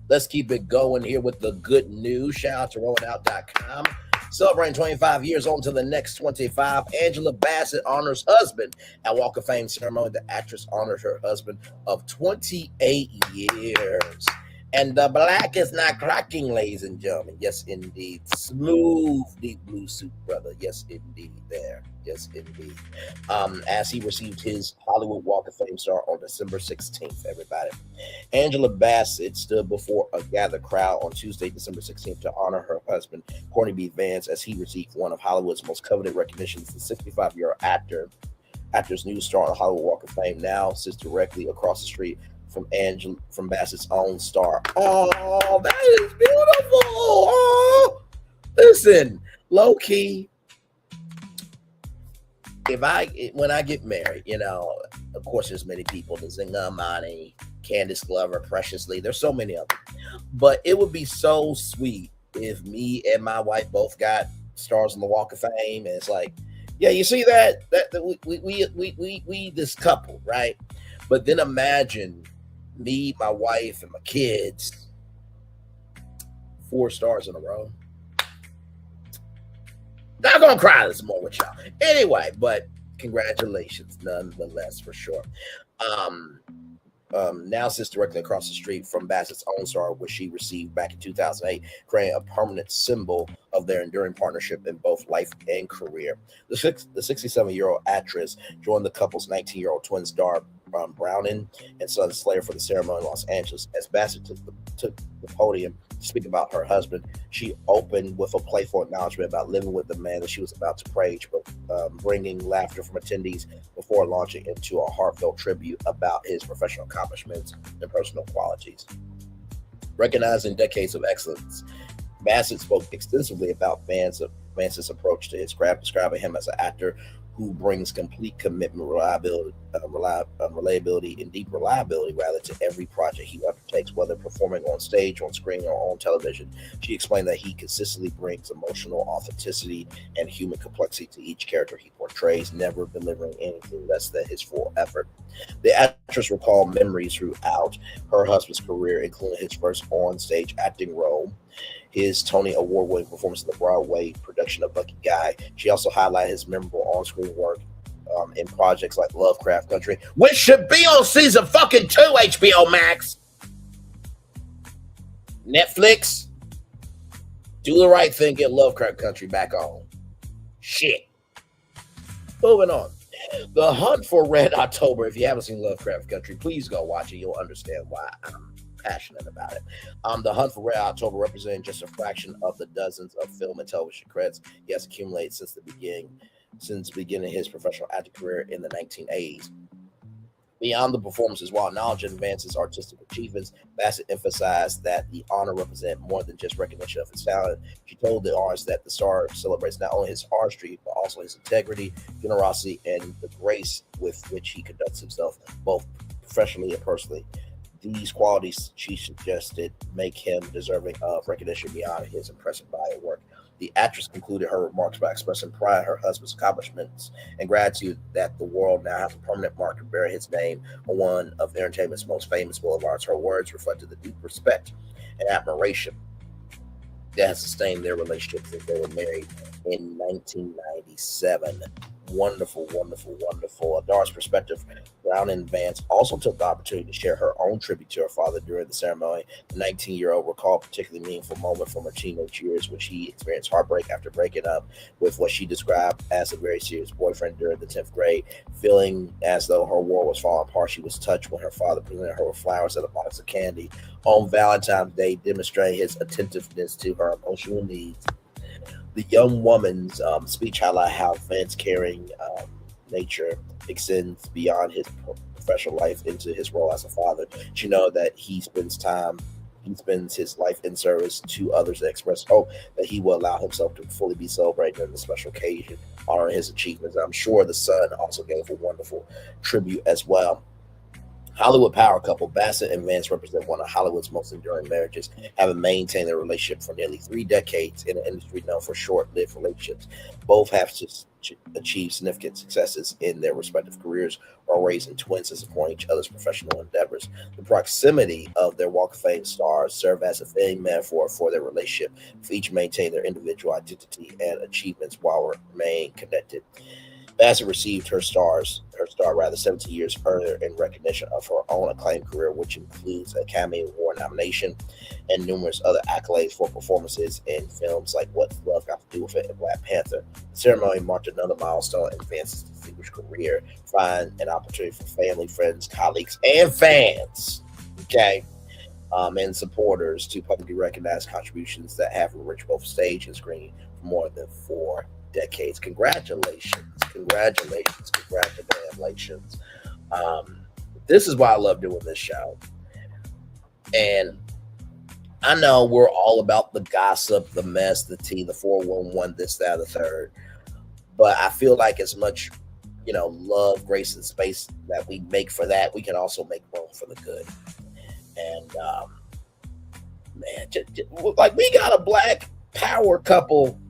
Let's keep it going here with the good news. Shout out to rollingout.com. Celebrating 25 years on to the next 25. Angela Bassett honors husband at Walk of Fame ceremony. The actress honors her husband of 28 years. And the black is not cracking, ladies and gentlemen. Yes, indeed. Smooth, deep blue suit, brother. Yes, indeed. There. Yes, indeed. As he received his Hollywood Walk of Fame star on December 16th, everybody. Angela Bassett stood before a gathered crowd on Tuesday, December 16th, to honor her husband, Courtney Vance, as he received one of Hollywood's most coveted recognitions. The 65-year-old actor's new star on the Hollywood Walk of Fame now sits directly across the street from Bassett's own star. Oh, that is beautiful. Oh, listen, low key. When I get married, of course, there's many people. There's Amani, Candace Glover, Precious Lee. There's so many of them. But it would be so sweet if me and my wife both got stars on the Walk of Fame, and it's like, yeah, you see that we this couple, right? But then imagine me, my wife, and my kids, 4 stars in a row. Not gonna cry this more with y'all. Anyway, but congratulations nonetheless, for sure. Now sits directly across the street from Bassett's own star, which she received back in 2008, creating a permanent symbol of their enduring partnership in both life and career. The 67-year-old actress joined the couple's 19-year-old twins, Dar Browning and son Slayer, for the ceremony in Los Angeles. As Bassett took the podium to speak about her husband, she opened with a playful acknowledgement about living with the man that she was about to praise, but bringing laughter from attendees before launching into a heartfelt tribute about his professional accomplishments and personal qualities. Recognizing decades of excellence, Bassett spoke extensively about Vance's approach to his craft, describing him as an actor who brings complete commitment, reliability, and deep reliability, rather, to every project he undertakes, whether performing on stage, on screen, or on television. She explained that he consistently brings emotional authenticity and human complexity to each character he portrays, never delivering anything less than his full effort. The actress recalled memories throughout her husband's career, including his first on-stage acting role, his Tony Award-winning performance in the Broadway production of Bucky Guy. She also highlighted his memorable on-screen work in projects like Lovecraft Country, which should be on season fucking 2, HBO Max. Netflix, do the right thing, get Lovecraft Country back on. Shit. Moving on. The Hunt for Red October. If you haven't seen Lovecraft Country, please go watch it. You'll understand why I'm passionate about it. The Hunt for Red October, representing just a fraction of the dozens of film and television credits he has accumulated since beginning his professional acting career in the 1980s. Beyond the performances, while acknowledging Vance's artistic achievements, Bassett emphasized that the honor represented more than just recognition of his talent. She told the audience that the star celebrates not only his artistry, but also his integrity, generosity, and the grace with which he conducts himself, both professionally and personally. These qualities, she suggested, make him deserving of recognition beyond his impressive body of work. The actress concluded her remarks by expressing pride in her husband's accomplishments and gratitude that the world now has a permanent marker bearing his name on one of entertainment's most famous boulevards. Her words reflected the deep respect and admiration that has sustained their relationship since they were married in 1997. Wonderful, wonderful, wonderful. Adar's perspective, Brown and Vance also took the opportunity to share her own tribute to her father during the ceremony. The 19-year-old recalled a particularly meaningful moment from her teenage years when she experienced heartbreak after breaking up with what she described as a very serious boyfriend during the 10th grade. Feeling as though her world was falling apart, she was touched when her father presented her with flowers and a box of candy on Valentine's Day, demonstrating his attentiveness to her emotional needs. The young woman's speech highlighted how Vance's caring nature extends beyond his professional life into his role as a father. She knows that he spends his life in service to others and express hope that he will allow himself to fully be celebrated during the special occasion, honoring his achievements. I'm sure the son also gave a wonderful tribute as well. Hollywood power couple Bassett and Vance represent one of Hollywood's most enduring marriages, having maintained their relationship for nearly 3 decades in an industry known for short-lived relationships. Both have achieved significant successes in their respective careers, while raising twins and supporting each other's professional endeavors. The proximity of their Walk of Fame stars serve as a fitting metaphor for their relationship, for each maintain their individual identity and achievements while remaining connected. Bassett received her star 17 years earlier in recognition of her own acclaimed career, which includes an Academy Award nomination and numerous other accolades for performances in films like What's Love Got to Do with It and Black Panther. The ceremony marked another milestone in Vance's distinguished career, providing an opportunity for family, friends, colleagues, and fans, and supporters to publicly recognize contributions that have enriched both stage and screen for more than 4 decades. Congratulations. This is why I love doing this show. And I know we're all about the gossip, the mess, the tea, the 411, this, that, the third. But I feel like as much, love, grace, and space that we make for that, we can also make room for the good. And like we got a black power couple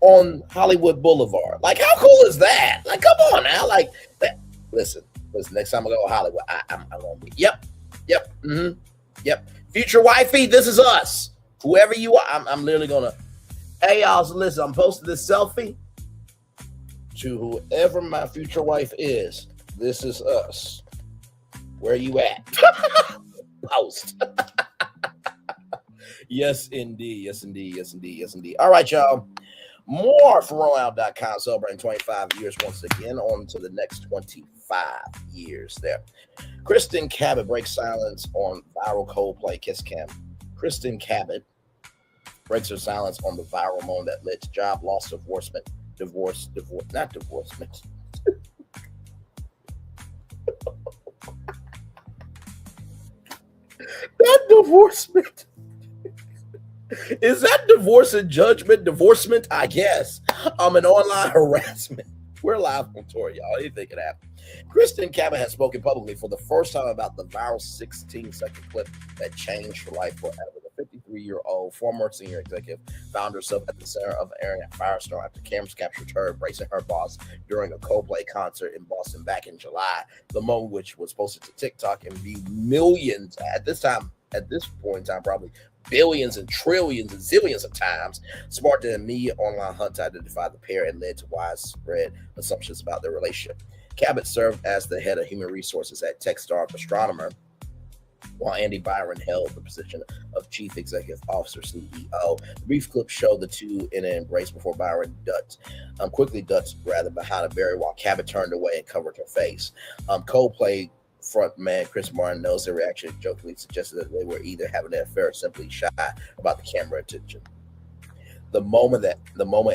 on Hollywood Boulevard. Like, how cool is that? Like, come on now. Like, that. Listen. Next time I go to Hollywood, I'm gonna be. Yep. Future wifey, this is us. Whoever you are, I'm literally gonna. Hey, y'all, so listen. I'm posting this selfie to whoever my future wife is. This is us. Where you at? Post. Yes, indeed. All right, y'all. More from rollout.com, celebrating 25 years once again, on to the next 25 years there. Kristen Cabot breaks silence on viral Coldplay Kiss Cam. Kristen Cabot breaks her silence on the viral moment that led to job loss, divorcement. Not divorcement. Not divorcement. Is that divorce and judgment? Divorcement, I guess. An online harassment. We're live on tour, y'all. Anything can happen. Kristen Cabot has spoken publicly for the first time about the viral 16-second clip that changed her life forever. The 53-year-old former senior executive found herself at the center of airing a firestorm after cameras captured her embracing her boss during a Coldplay concert in Boston back in July. The moment, which was posted to TikTok and viewed millions at this point in time, probably billions and trillions and zillions of times, sparked an immediate online hunt to identify the pair and led to widespread assumptions about their relationship. Cabot served as the head of human resources at Techstar Astronomer, while Andy Byron held the position of chief executive officer, CEO. The brief clip showed the two in an embrace before Byron quickly ducked behind a barrier while Cabot turned away and covered her face. Coldplay frontman Chris Martin knows their reaction jokingly suggested that they were either having an affair or simply shy about the camera attention. The moment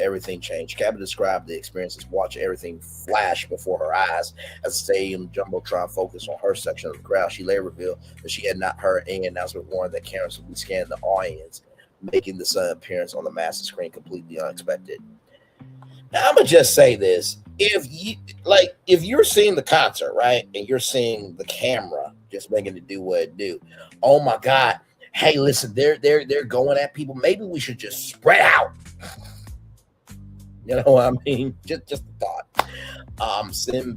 everything changed, Cabot described the experience as watching everything flash before her eyes as the stadium jumbotron focused on her section of the crowd. She later revealed that she had not heard any announcement warning that cameras would be scanning the audience, making the sudden appearance on the massive screen completely unexpected. Now, I'm gonna just say this: if you're seeing the concert, right, and you're seeing the camera just making it do what it do, oh my God! Hey, listen, they're going at people. Maybe we should just spread out. You know what I mean? Just a thought. Sitting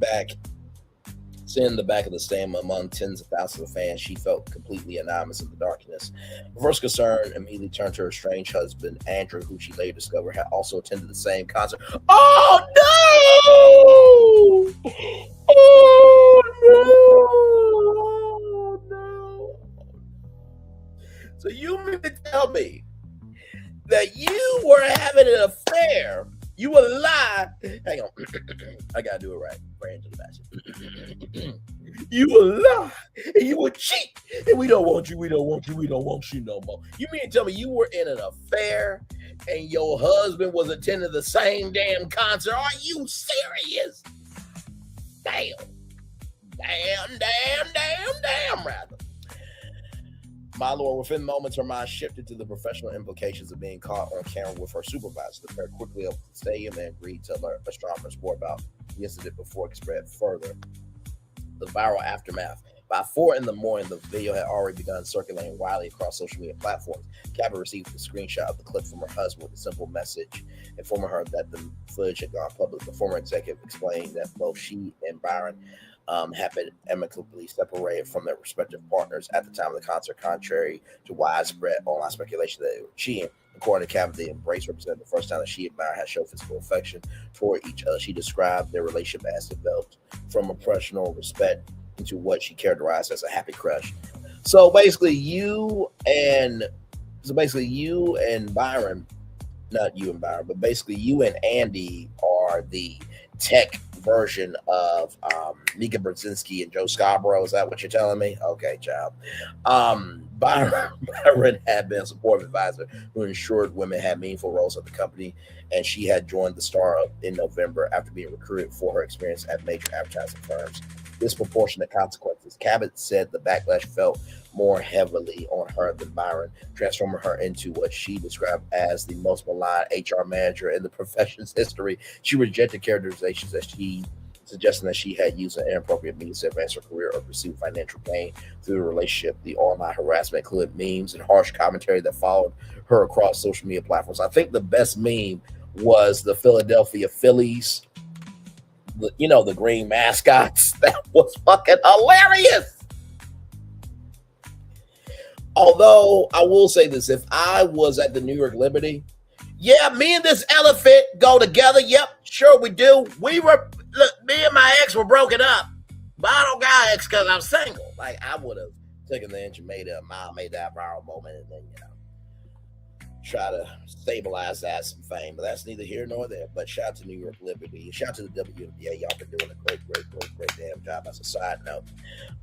in the back of the stand among tens of thousands of fans, she felt completely anonymous in the darkness. Her first concern immediately turned to her strange husband, Andrew, who she later discovered had also attended the same concert. Oh, no! Oh, no! So you mean to tell me that you were having an affair? You would lie. Hang on. I got to do it right. For Angela Bassett. You would lie. And you would cheat. And we don't want you. We don't want you. We don't want you no more. You mean to tell me you were in an affair and your husband was attending the same damn concert? Are you serious? Damn. Damn, rather. My lord, within moments, her mind shifted to the professional implications of being caught on camera with her supervisor. The pair quickly left the stadium and agreed to alert astronomers more about the incident before it spread further. The viral aftermath. By 4 a.m, the video had already begun circulating widely across social media platforms. Cabot received a screenshot of the clip from her husband with a simple message informing her that the footage had gone public. The former executive explained that both she and Byron had been amicably separated from their respective partners at the time of the concert, contrary to widespread online speculation that they were cheating. According to Cabot, the embrace represented the first time that she and Byron had shown physical affection toward each other. She described their relationship as developed from a professional respect into what she characterized as a happy crush. So basically, you and Byron, not you and Byron, but basically you and Andy are the tech version of Mika Brzezinski and Joe Scarborough. Is that what you're telling me? Okay, child. Byron had been a supportive advisor who ensured women had meaningful roles at the company, and she had joined the Star in November after being recruited for her experience at major advertising firms. Disproportionate consequences. Cabot said the backlash felt more heavily on her than Byron, transforming her into what she described as the most maligned HR manager in the profession's history. She rejected characterizations that she suggesting that she had used an inappropriate means to advance her career or pursue financial gain through the relationship. The online harassment included memes and harsh commentary that followed her across social media platforms. I think the best meme was the Philadelphia Phillies, the green mascots. That was fucking hilarious. Although I will say this, if I was at the New York Liberty, yeah, me and this elephant go together. Yep, sure we do. Me and my ex were broken up, but I don't got ex because I'm single. Like, I would have taken the inch and made a mile, made that viral moment, and then, try to stabilize that some fame. But that's neither here nor there. But shout out to New York Liberty. Shout out to the WNBA. Y'all been doing a great damn job. As a side note,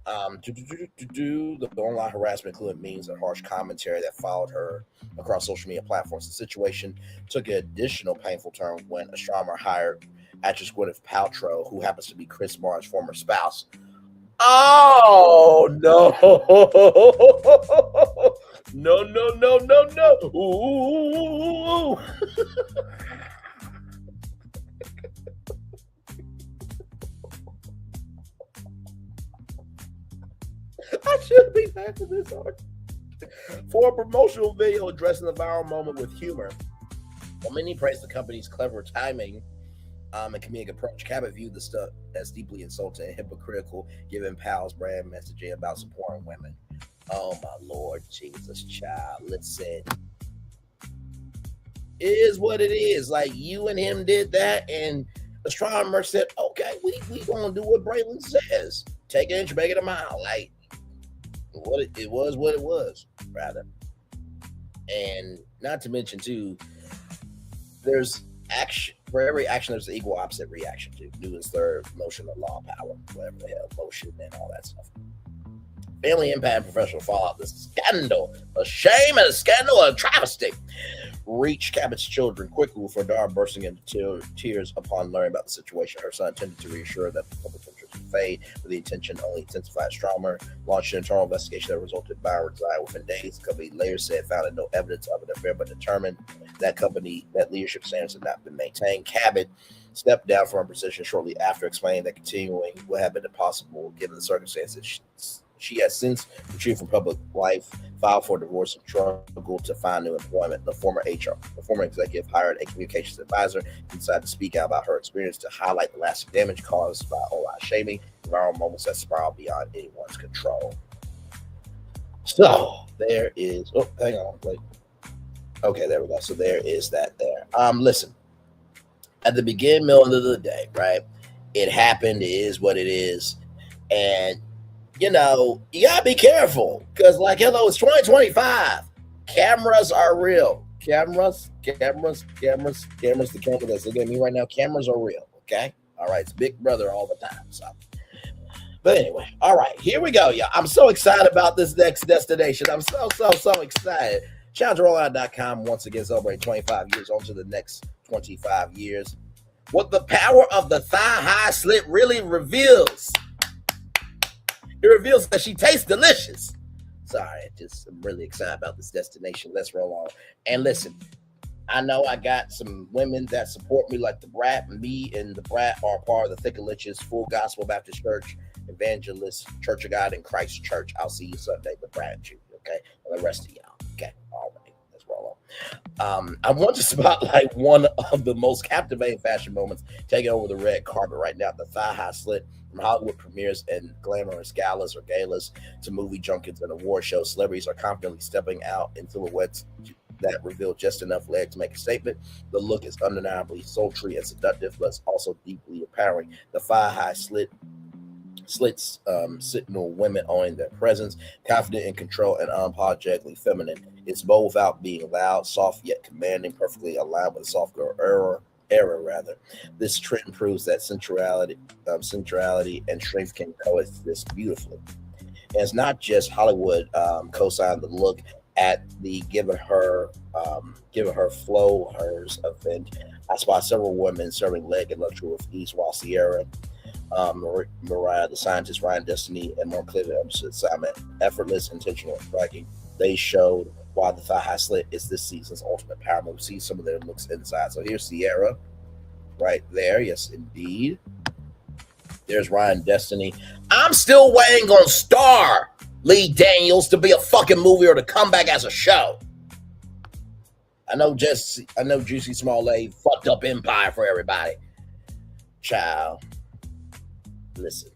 the online harassment included memes and harsh commentary that followed her across social media platforms. The situation took an additional painful turn when astronomer hired actress Gwyneth Paltrow, who happens to be Chris Martin's former spouse. Oh no! No. Ooh. I should be back to this art. For a promotional video addressing the viral moment with humor, while many praised the company's clever timing and comedic approach, Cabot viewed the stuff as deeply insulting and hypocritical, given Pal's brand messaging about supporting women. Oh my Lord Jesus, child. Listen. It is what it is. Like, you and him did that, and astronomer said, okay, we gonna do what Braylon says. Take an inch, make it a mile. Like, it was, rather. And not to mention, too, there's action. For every action, there's an equal opposite reaction to Newton's third motion of law of power, whatever the hell, motion and all that stuff. Family impact and professional fallout. The scandal, a shame and a scandal, a travesty, reached Cabot's children quickly, with her daughter bursting into tears upon learning about the situation. Her son attempted to reassure that the public interest would fade, with the intention only intensified. Astronomer launched an internal investigation that resulted in Byron resign within days. The company later said found no evidence of an affair, but determined that leadership standards had not been maintained. Cabot stepped down from her position shortly after, explaining that continuing would have been impossible given the circumstances. She has since retrieved from public life, filed for divorce, and struggled to find new employment. The former executive hired a communications advisor and decided to speak out about her experience to highlight the lasting damage caused by online shaming, viral moments that spiral beyond anyone's control. So there is. Oh, hang on, wait. Okay, there we go. So there is that there. Listen. At the beginning, middle of the day, right? It happened. It is what it is, and you know, you gotta be careful because, like, hello, it's 2025. Cameras are real. Cameras. The camera that's looking at me right now. Cameras are real. Okay. All right. It's Big Brother all the time. So, but anyway, all right, here we go, y'all. I'm so excited about this next destination. I'm so excited. ChallengeRollout.com once again celebrating 25 years on to the next 25 years. What the power of the thigh-high slit really reveals. It reveals that she tastes delicious. Sorry, I'm really excited about this destination. Let's roll on. And listen, I know I got some women that support me like the Brat. Me and the Brat are part of the Thickalicious Full Gospel Baptist Church Evangelist Church of God in Christ Church. I'll see you Sunday, the Brat and you, okay? And the rest of y'all, okay? All right, let's roll on. I want to spotlight one of the most captivating fashion moments taking over the red carpet right now, the thigh-high slit. From Hollywood premieres and glamorous galas to movie junkets and award shows, celebrities are confidently stepping out in silhouettes that reveal just enough leg to make a statement. The look is undeniably sultry and seductive, but it's also deeply empowering. The thigh-high slits signal women owning their presence, confident in control and unapologetically feminine. It's bold without being loud, soft yet commanding, perfectly aligned with the soft girl era. This trend proves that sensuality and strength can coexist beautifully. And it's not just Hollywood co-signed the look at the Giving Her Flow Hers event. I spot several women serving leg and luxury with ease, while Sierra, Mariah, the scientist, Ryan Destiny, and more clearly Simon, effortless, intentional, and striking. They showed why the thigh-high slit is this season's ultimate power move. See some of their looks inside. So here's Sierra right there. Yes, indeed. There's Ryan Destiny. I'm still waiting on Star Lee Daniels to be a fucking movie or to come back as a show. I know Juicy Smollett fucked up Empire for everybody. Child. Listen.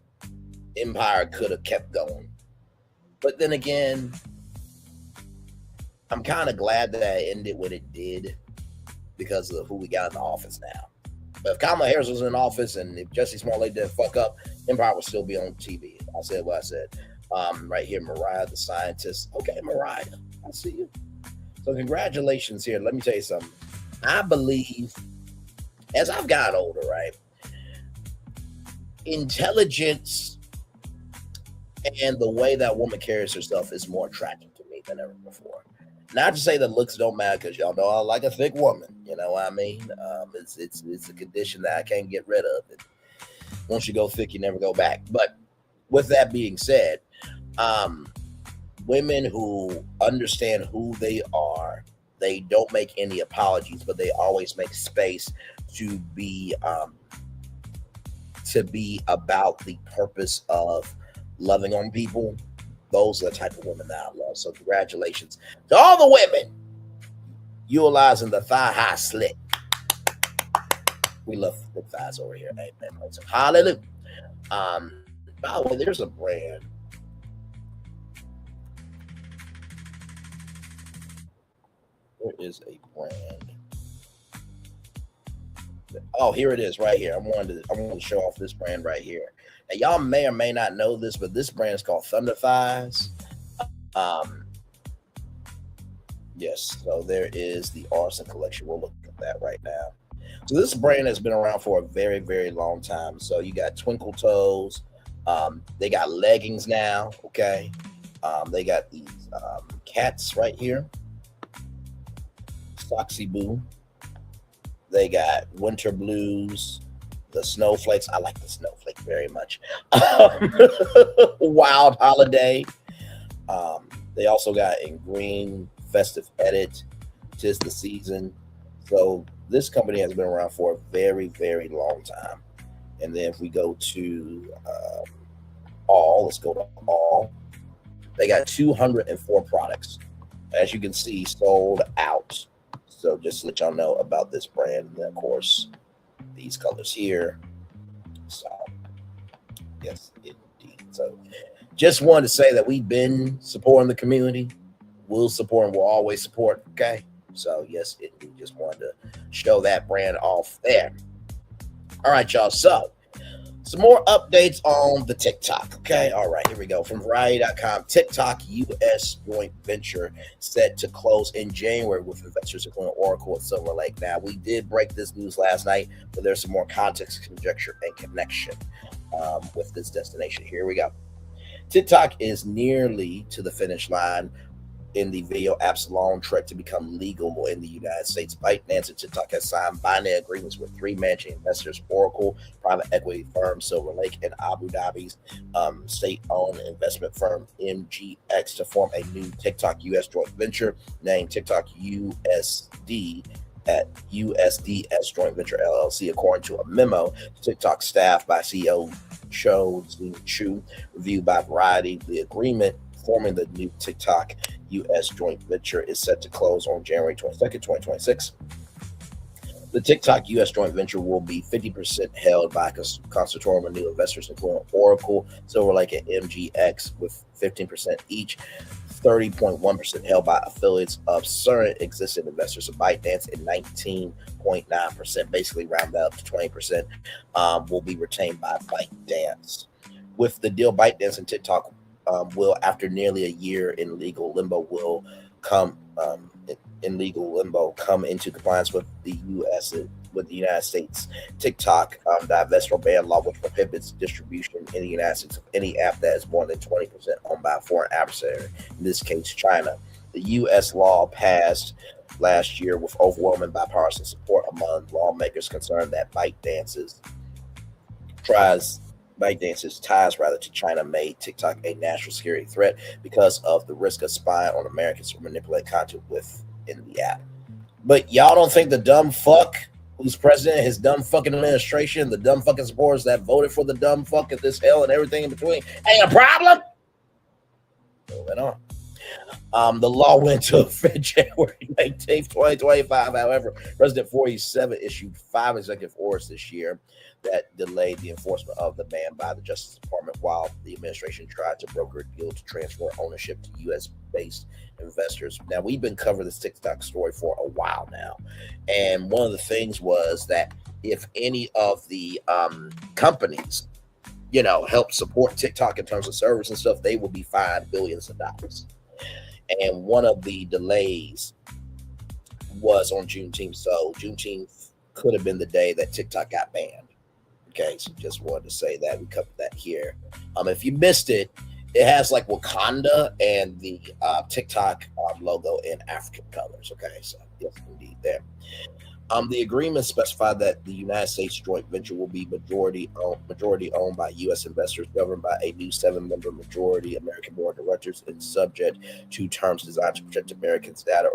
Empire could have kept going. But then again, I'm kind of glad that it ended when it did because of who we got in the office now. But if Kamala Harris was in office and if Jussie Smollett didn't fuck up, Empire would still be on TV. I said what I said. Right here, Mariah, the scientist. Okay, Mariah, I see you. So congratulations here. Let me tell you something. I believe, as I've gotten older, right, intelligence and the way that woman carries herself is more attractive to me than ever before. Not to say that looks don't matter, because y'all know I like a thick woman. You know what I mean? It's a condition that I can't get rid of. Once you go thick, you never go back. But with that being said, women who understand who they are, they don't make any apologies, but they always make space to be about the purpose of loving on people. Those are the type of women that I love. So congratulations to all the women utilizing the thigh-high slit. We love the thighs over here. Amen. So hallelujah. By the way, there's a brand. There is a brand. Oh, here it is right here. I wanted to show off this brand right here. Now, y'all may or may not know this, but this brand is called Thunder Thighs. Yes, so there is the Arson collection. We'll look at that right now. So this brand has been around for a very, very long time. So you got Twinkle Toes. They got leggings now, okay? They got these cats right here. Foxy Boo. They got Winter Blues. The Snowflakes. I like the Snowflake very much. Wild Holiday. They also got in green, Festive Edit, Tis the Season. So this company has been around for a very, very long time. And then if we go to All, let's go to All. They got 204 products. As you can see, sold out. So just to let y'all know about this brand. And of course, these colors here. So, yes, indeed. So just wanted to say that we've been supporting the community. We'll support and we'll always support. Okay. So, yes, indeed. Just wanted to show that brand off there. All right, y'all. So, some more updates on the TikTok. Okay. All right. Here we go. From Variety.com. TikTok U.S. joint venture set to close in January with investors including Oracle and Silver Lake. Now, we did break this news last night, but there's some more context, conjecture, and connection with this destination. Here we go. TikTok is nearly to the finish line in the video app's long trek to become legal in the United States. ByteDance and TikTok has signed binding agreements with three managing investors: Oracle, private equity firm Silver Lake, and Abu Dhabi's state-owned investment firm MGX to form a new TikTok U.S. joint venture named TikTok USD at USDS Joint Venture LLC, according to a memo. TikTok staff by CEO Chu, reviewed by Variety. The agreement forming the new TikTok U.S. joint venture is set to close on January 22nd, 2026. The TikTok U.S. joint venture will be 50% held by a consortium of new investors, including Oracle, Silver Lake, and MGX, with 15% each. 30.1% held by affiliates of certain existing investors of ByteDance, and 19.9%, basically round that up to 20%, will be retained by ByteDance. With the deal, ByteDance and TikTok will, after nearly a year in legal limbo, come into compliance with the United States TikTok divestiture ban law, which prohibits distribution in the United States of any app that is more than 20% owned by a foreign adversary, in this case China. The U.S. law passed last year with overwhelming bipartisan support among lawmakers concerned that ByteDance's ties to China made TikTok a national security threat because of the risk of spying on Americans to manipulate content within the app. But y'all don't think the dumb fuck who's president, his dumb fucking administration, the dumb fucking supporters that voted for the dumb fuck of this hell and everything in between ain't a problem? Moving on. The law went into effect January 19th, 2025. However, President 47 issued 5 executive orders this year that delayed the enforcement of the ban by the Justice Department while the administration tried to broker a deal to transfer ownership to U.S.-based investors. Now, we've been covering this TikTok story for a while now, and one of the things was that if any of the companies, help support TikTok in terms of service and stuff, they will be fined billions of dollars. And one of the delays was on Juneteenth, so Juneteenth could have been the day that TikTok got banned. Okay, so just wanted to say that. We covered that here. If you missed it, it has like Wakanda and the TikTok logo in African colors. Okay, so yes, indeed there. The agreement specified that the United States joint venture will be majority owned by U.S. investors, governed by a new 7-member majority American board of directors, and subject to terms designed to protect Americans' data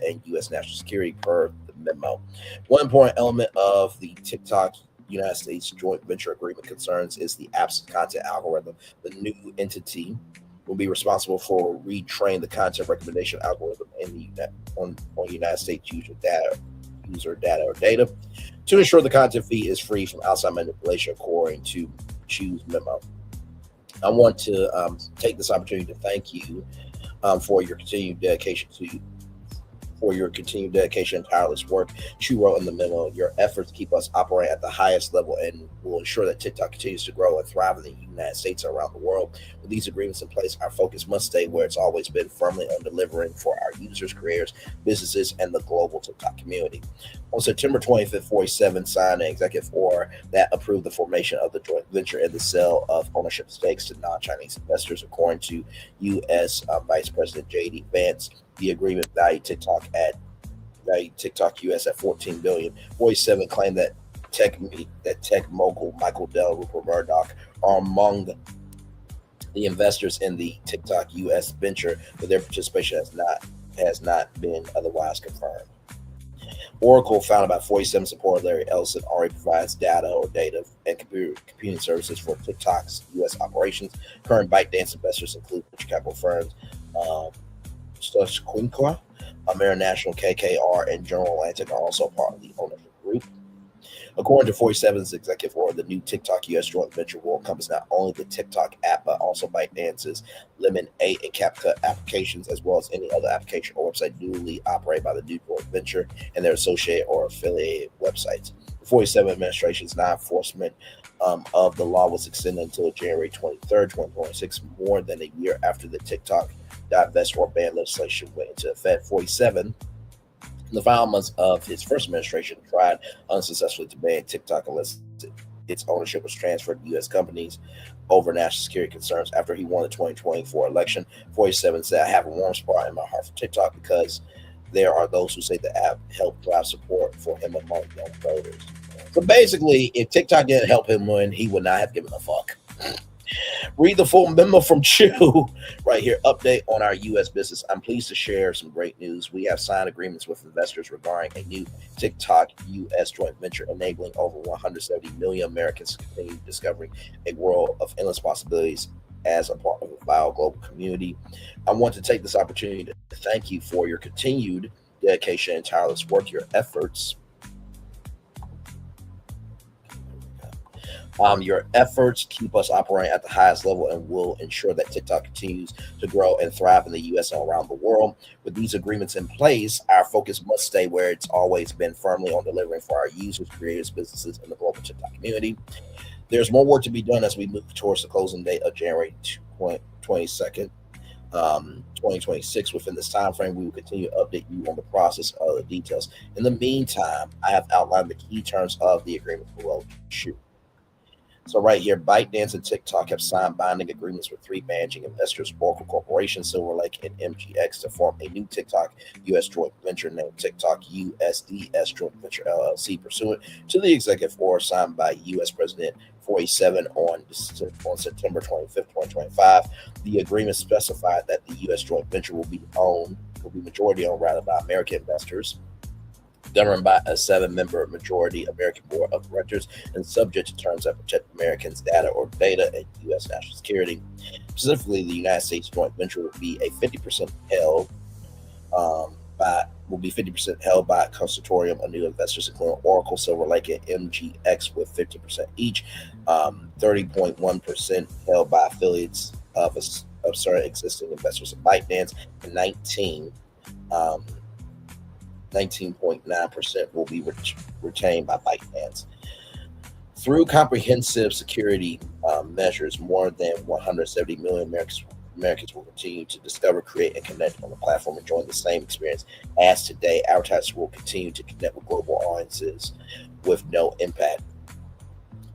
and U.S. national security, per the memo. One important element of the TikTok United States joint venture agreement concerns is the app's content algorithm. The new entity will be responsible for retrain the content recommendation algorithm on United States user data to ensure the content feed is free from outside manipulation, according to Chu's memo. I want to take this opportunity to thank you for your continued dedication and tireless work. Chu wrote in the memo, your efforts keep us operating at the highest level and will ensure that TikTok continues to grow and thrive in the United States and around the world. With these agreements in place, our focus must stay where it's always been, firmly on delivering for our users, creators, businesses, and the global TikTok community. On September 25th, 47 signed an executive order that approved the formation of the joint venture and the sale of ownership stakes to non-Chinese investors, according to U.S. Vice President J.D. Vance. The agreement valued TikTok US at $14 billion. 47 claimed that tech mogul Michael Dell and Rupert Murdoch are among the investors in the TikTok US venture, but their participation has not been otherwise confirmed. Oracle, founded by 47 supporter Larry Ellison, already provides data and computing services for TikTok's U.S. operations. Current ByteDance investors include venture capital firms Quinqua, Amerinational, KKR, and General Atlantic are also part of the ownership group. According to 47's executive order, the new TikTok U.S. joint venture will encompass not only the TikTok app, but also ByteDance's Lemon 8 and CapCut applications, as well as any other application or website newly operated by the new joint venture and their associated or affiliated websites. The 47 administration's non-enforcement of the law was extended until January 23rd, 2026, more than a year after the TikTok divest or ban legislation went into effect. 47 in the final months of his first administration, tried unsuccessfully to ban TikTok unless its ownership was transferred to U.S. companies over national security concerns. After he won the 2024 election, 47 said, "I have a warm spot in my heart for TikTok because there are those who say the app helped drive support for him among young voters." So basically, if TikTok didn't help him win, he would not have given a fuck. Read the full memo from Chew right here. Update on our U.S. business. I'm pleased to share some great news. We have signed agreements with investors regarding a new TikTok U.S. joint venture enabling over 170 million Americans to continue discovering a world of endless possibilities as a part of a vital global community. I want to take this opportunity to thank you for your continued dedication and tireless work. Your efforts keep us operating at the highest level and will ensure that TikTok continues to grow and thrive in the U.S. and around the world. With these agreements in place, our focus must stay where it's always been, firmly on delivering for our users, creators, businesses, and the global TikTok community. There's more work to be done as we move towards the closing date of January 22nd, 2026. Within this time frame, we will continue to update you on the process of the details. In the meantime, I have outlined the key terms of the agreement below. So right here, ByteDance and TikTok have signed binding agreements with three managing investors, Oracle Corporation, Silver Lake, and MGX, to form a new TikTok U.S. joint venture named TikTok USDS Joint Venture LLC, pursuant to the executive order signed by U.S. President 47 on September 25th, 2025. The agreement specified that the U.S. joint venture will be majority owned by American investors, governed by a 7-member majority American board of directors, and subject to terms that protect Americans' data and U.S. national security. Specifically, the United States joint venture will be 50% held by a consortium of new investors, including Oracle, Silver Lake, and MGX, with 50% each. 30.1% held by affiliates of certain existing investors of ByteDance, and 19.9% will be retained by ByteDance. Through comprehensive security measures, more than 170 million Americans will continue to discover, create, and connect on the platform, enjoying the same experience as today. Advertisers will continue to connect with global audiences with no impact.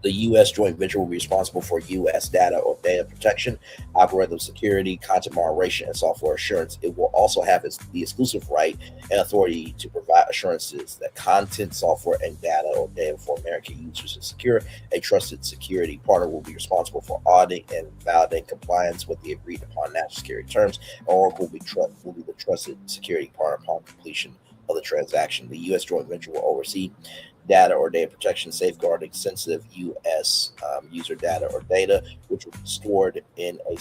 The U.S. joint venture will be responsible for U.S. data protection, algorithm security, content moderation, and software assurance. It will also have the exclusive right and authority to provide assurances that content, software, and data for American users is secure. A trusted security partner will be responsible for auditing and validating compliance with the agreed upon national security terms. Oracle will be the trusted security partner upon completion of the transaction. The U.S. joint venture will oversee data protection, safeguarding sensitive U.S. User data, which will be stored in a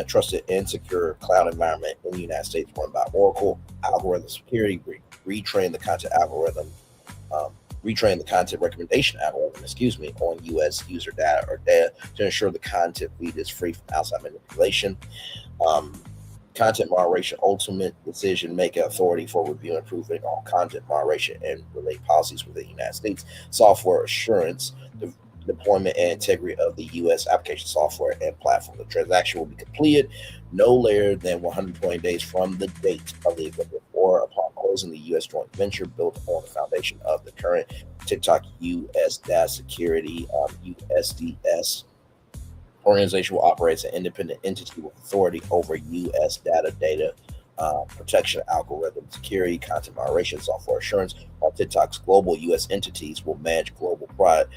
trusted and secure cloud environment in the United States, run by Oracle. Algorithm security, retrain the content recommendation algorithm, on U.S. user data to ensure the content feed is free from outside manipulation. Content moderation, ultimate decision-making authority for review and improving all content moderation and related policies within the United States. Software assurance, the deployment and integrity of the U.S. application software and platform. The transaction will be completed no later than 120 days from the date of the executive order upon closing the U.S. joint venture, built on the foundation of the current TikTok U.S. Data Security USDS organization will operate as an independent entity with authority over U.S. data protection, algorithm security, content moderation, software assurance, while TikTok's global U.S. entities will manage global product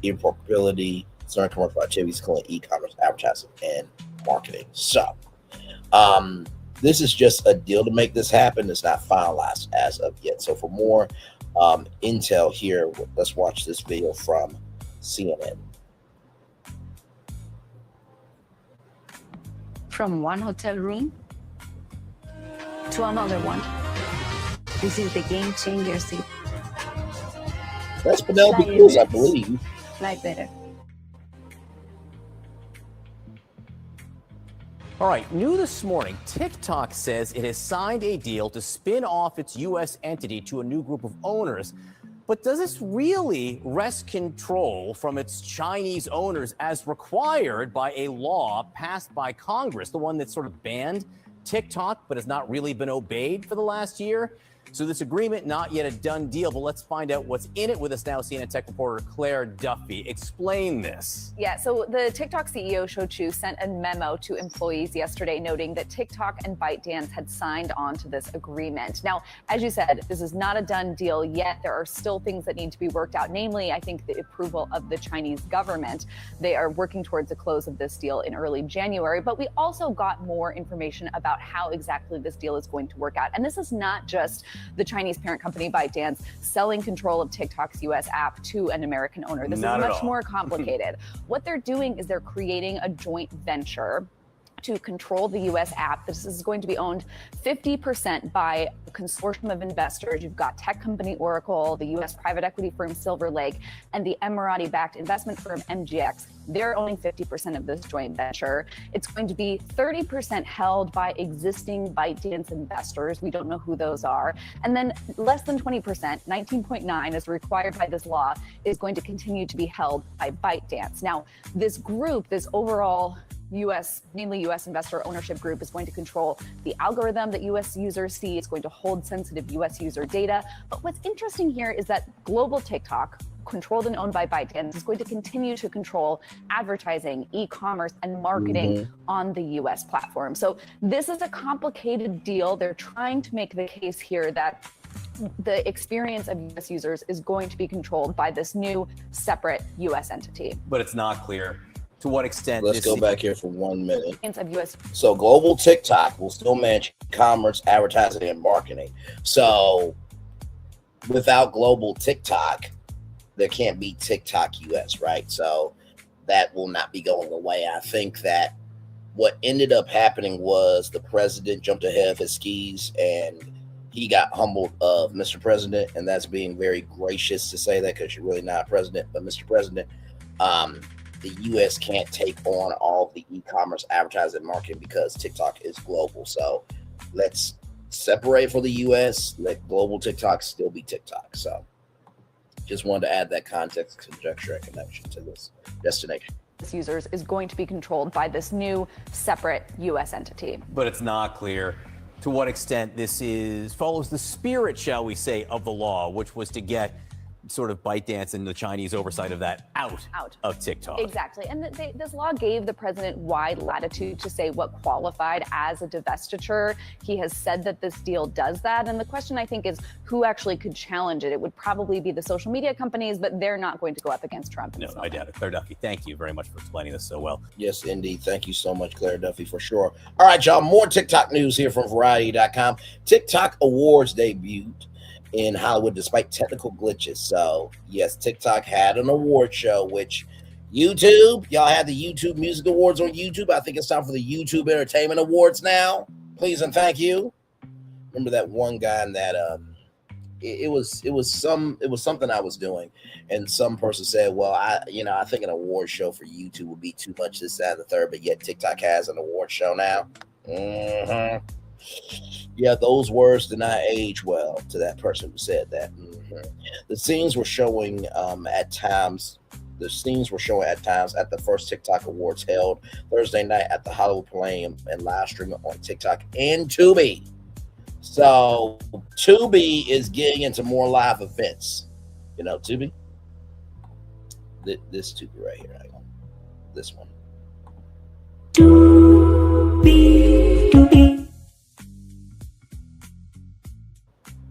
interoperability, certain commercial activities, including e-commerce, advertising, and marketing. So, this is just a deal to make this happen. It's not finalized as of yet. So for more intel here, let's watch this video from CNN. From one hotel room to another one. This is the game changer. That's Penelope Cruz, I believe. Like better. All right, new this morning, TikTok says it has signed a deal to spin off its U.S. entity to a new group of owners. But does this really wrest control from its Chinese owners as required by a law passed by Congress, the one that sort of banned TikTok but has not really been obeyed for the last year? So this agreement, not yet a done deal, but let's find out what's in it with us now. CNN tech reporter Claire Duffy. Explain this. Yeah, so the TikTok CEO, Shou Chew, sent a memo to employees yesterday noting that TikTok and ByteDance had signed on to this agreement. Now, as you said, this is not a done deal yet. There are still things that need to be worked out, namely, I think, the approval of the Chinese government. They are working towards the close of this deal in early January, but we also got more information about how exactly this deal is going to work out. And this is not just the Chinese parent company ByteDance selling control of TikTok's US app to an American owner. This is much more complicated. What they're doing is they're creating a joint venture to control the U.S. app. This is going to be owned 50% by a consortium of investors. You've got tech company Oracle, the U.S. private equity firm Silver Lake, and the Emirati-backed investment firm MGX. They're owning 50% of this joint venture. It's going to be 30% held by existing ByteDance investors. We don't know who those are. And then less than 20%, 19.9 as required by this law, is going to continue to be held by ByteDance. Now, this group, this overall mainly U.S. investor ownership group, is going to control the algorithm that U.S. users see. It's going to hold sensitive U.S. user data. But what's interesting here is that global TikTok, controlled and owned by ByteDance, is going to continue to control advertising, e-commerce, and marketing on the U.S. platform. So this is a complicated deal. They're trying to make the case here that the experience of U.S. users is going to be controlled by this new separate U.S. entity. But it's not clear to what extent. Let's go back here for 1 minute. Of US. So global TikTok will still manage commerce, advertising, and marketing. So without global TikTok, there can't be TikTok US, right? So that will not be going away. I think that what ended up happening was the president jumped ahead of his skis and he got humbled of Mr. President, and that's being very gracious to say that because you're really not president, but Mr. President, the U.S. can't take on all the e-commerce advertising market because TikTok is global. So let's separate for the U.S. Let global TikTok still be TikTok. So just wanted to add that context, conjecture, and connection to this destination. Users is going to be controlled by this new separate U.S. entity. But it's not clear to what extent this follows the spirit, shall we say, of the law, which was to get sort of ByteDance and the Chinese oversight of that out of TikTok. Exactly. And this law gave the president wide latitude to say what qualified as a divestiture. He has said that this deal does that. And the question, I think, is who actually could challenge it? It would probably be the social media companies, but they're not going to go up against Trump. No, I doubt it. Claire Duffy, thank you very much for explaining this so well. Yes, indeed. Thank you so much, Claire Duffy, for sure. All right, y'all, more TikTok news here from Variety.com. TikTok Awards debuted in Hollywood despite technical glitches. So yes, TikTok had an award show, which YouTube, y'all had the YouTube Music Awards on YouTube. I think it's time for the YouTube Entertainment Awards now. Please and thank you. Remember that one guy in that it was something I was doing, and some person said, well, I think an award show for YouTube would be too much this, that, and the third, but yet TikTok has an award show now. Yeah, those words did not age well to that person who said that. The scenes were showing at times at the first TikTok Awards held Thursday night at the Hollywood Palladium and live streaming on TikTok and Tubi. So Tubi is getting into more live events. You know, Tubi? This Tubi right here. Hang on. This one.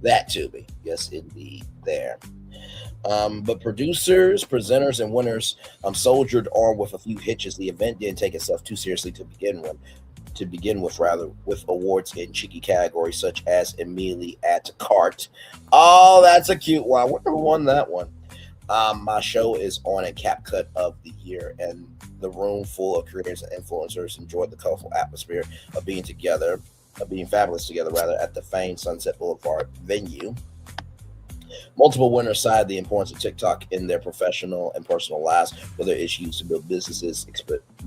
That Tubi. Yes, indeed. There. But producers, presenters, and winners soldiered on with a few hitches. The event didn't take itself too seriously to begin with. to begin with, with awards in cheeky categories such as immediately add to cart. Oh, that's a cute one. I wonder who won that one. My show is on a CapCut of the year, and the room full of creators and influencers enjoyed the colorful atmosphere of being fabulous together, at the famed Sunset Boulevard venue. Multiple winners cited the importance of TikTok in their professional and personal lives, whether it's used to build businesses,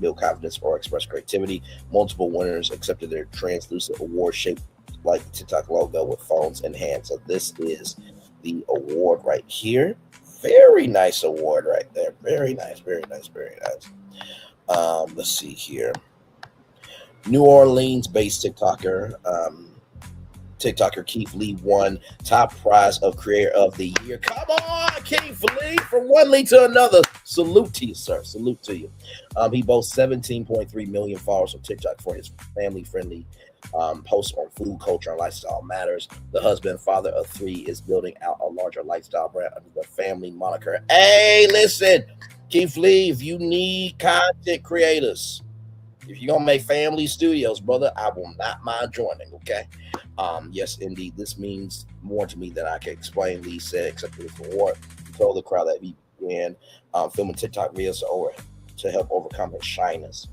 build confidence, or express creativity. Multiple winners accepted their translucent award shaped like the TikTok logo with phones in hand. So this is the award right here. Very nice award right there. Very nice, very nice, very nice. Let's see here. New Orleans-based TikToker Keith Lee won top prize of Creator of the Year. Come on, Keith Lee, from one league to another. Salute to you, sir. Salute to you. He boasts 17.3 million followers on TikTok for his family-friendly posts on food, culture, and lifestyle matters. The husband, father of 3, is building out a larger lifestyle brand under the family moniker. Hey, listen, Keith Lee, if you need content creators, if you're gonna make family studios, brother, I will not mind joining. Okay. Yes, indeed. This means more to me than I can explain. Lee said, except for this reward. He told the crowd that he began filming TikTok videos to help overcome his shyness.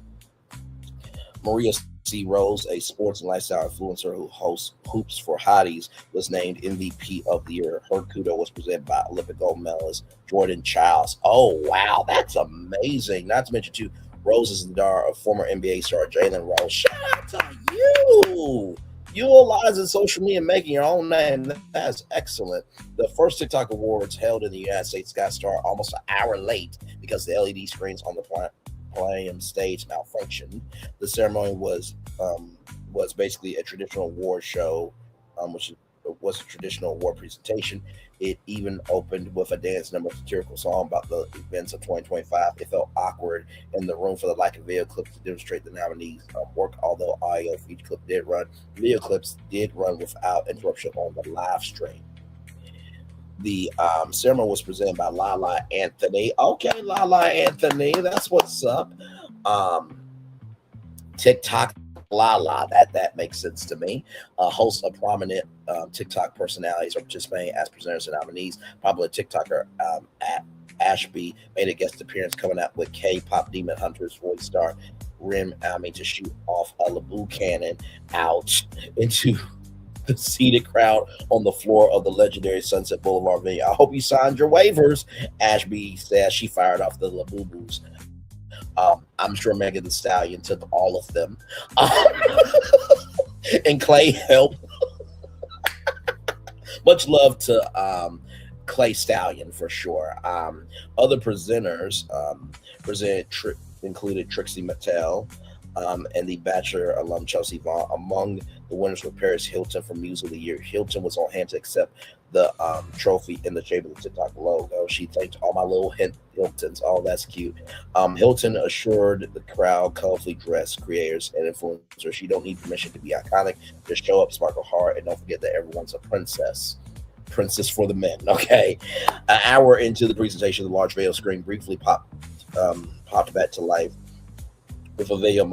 Maria C. Rose, a sports and lifestyle influencer who hosts Hoops for Hotties, was named MVP of the year. Her kudo was presented by Olympic gold medalist Jordan Childs. Oh, wow. That's amazing. Not to mention, too, Rose is the daughter of former NBA star Jalen Rose. Shout out to you. Utilizing social media and making your own name. That's excellent. The first TikTok awards held in the United States got started almost an hour late because the LED screens on the playing stage malfunctioned. The ceremony was basically a traditional award show, which was a traditional award presentation. It even opened with a dance number, satirical song about the events of 2025. It felt awkward in the room for the lack of video clips to demonstrate the nominees' work, although audio feature clip did run. Video clips did run without interruption on the live stream. The ceremony was presented by Lala Anthony. Okay, Lala Anthony, that's what's up. TikTok Lala, that makes sense to me. Hosts of prominent TikTok personalities are participating as presenters and nominees. Popular TikToker Ashby made a guest appearance coming out with K-pop Demon Hunters voice star Rim Ami to shoot off a Labu cannon out into the seated crowd on the floor of the legendary Sunset Boulevard venue. I hope you signed your waivers. Ashby says she fired off the Labubus. I'm sure Megan Thee Stallion took all of them. And Clay helped. Much love to Clay Stallion for sure. Other presenters included Trixie Mattel and the Bachelor alum Chelsea Vaughn. Among the winners were Paris Hilton for Muse of the Year. Hilton was on hand to accept the trophy in the shape of the TikTok logo. She thanked all my little Hiltons. Oh, that's cute. Hilton assured the crowd, colorfully dressed creators and influencers, she don't need permission to be iconic. Just show up, sparkle hard, and don't forget that everyone's a princess. Princess for the men. Okay. An hour into the presentation, the large video screen briefly popped back to life with a video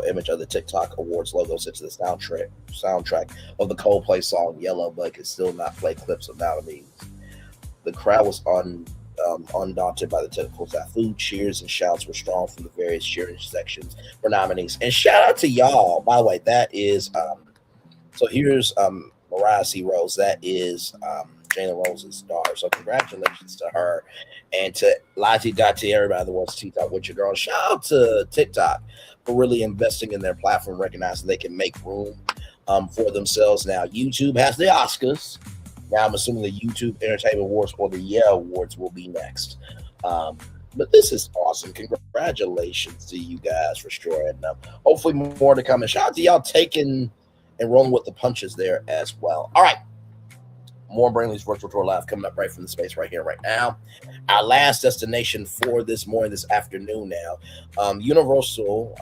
image of the TikTok Awards logo set to the soundtrack of the Coldplay song Yellow, but could still not play clips of nominees. The crowd was undaunted by the technical snafu. Cheers and shouts were strong from the various cheering sections for nominees. And shout out to y'all. By the way, that is so here's Mariah C. Rose. That is Jalen Rose's daughter. So congratulations to her and to Lati Dati, everybody that wants TikTok with your girl. Shout out to TikTok for really investing in their platform, recognizing they can make room for themselves. Now, YouTube has the Oscars. Now, I'm assuming the YouTube Entertainment Awards or the Yeah Awards will be next. But this is awesome. Congratulations to you guys for sure. And hopefully more to come. And shout out to y'all taking and rolling with the punches there as well. All right. More Brainley's Virtual Tour Live coming up right from the space right here, right now. Our last destination for this morning, this afternoon now. Universal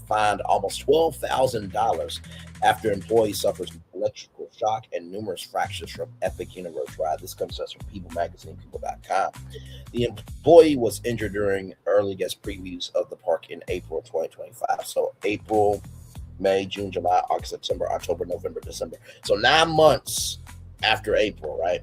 fined almost $12,000 after employee suffers electrical shock and numerous fractures from Epic Universe ride. This comes to us from People Magazine, people.com. The employee was injured during early guest previews of the park in April 2025. So April, May, June, July, August, September, October, November, December. So 9 months after April, right?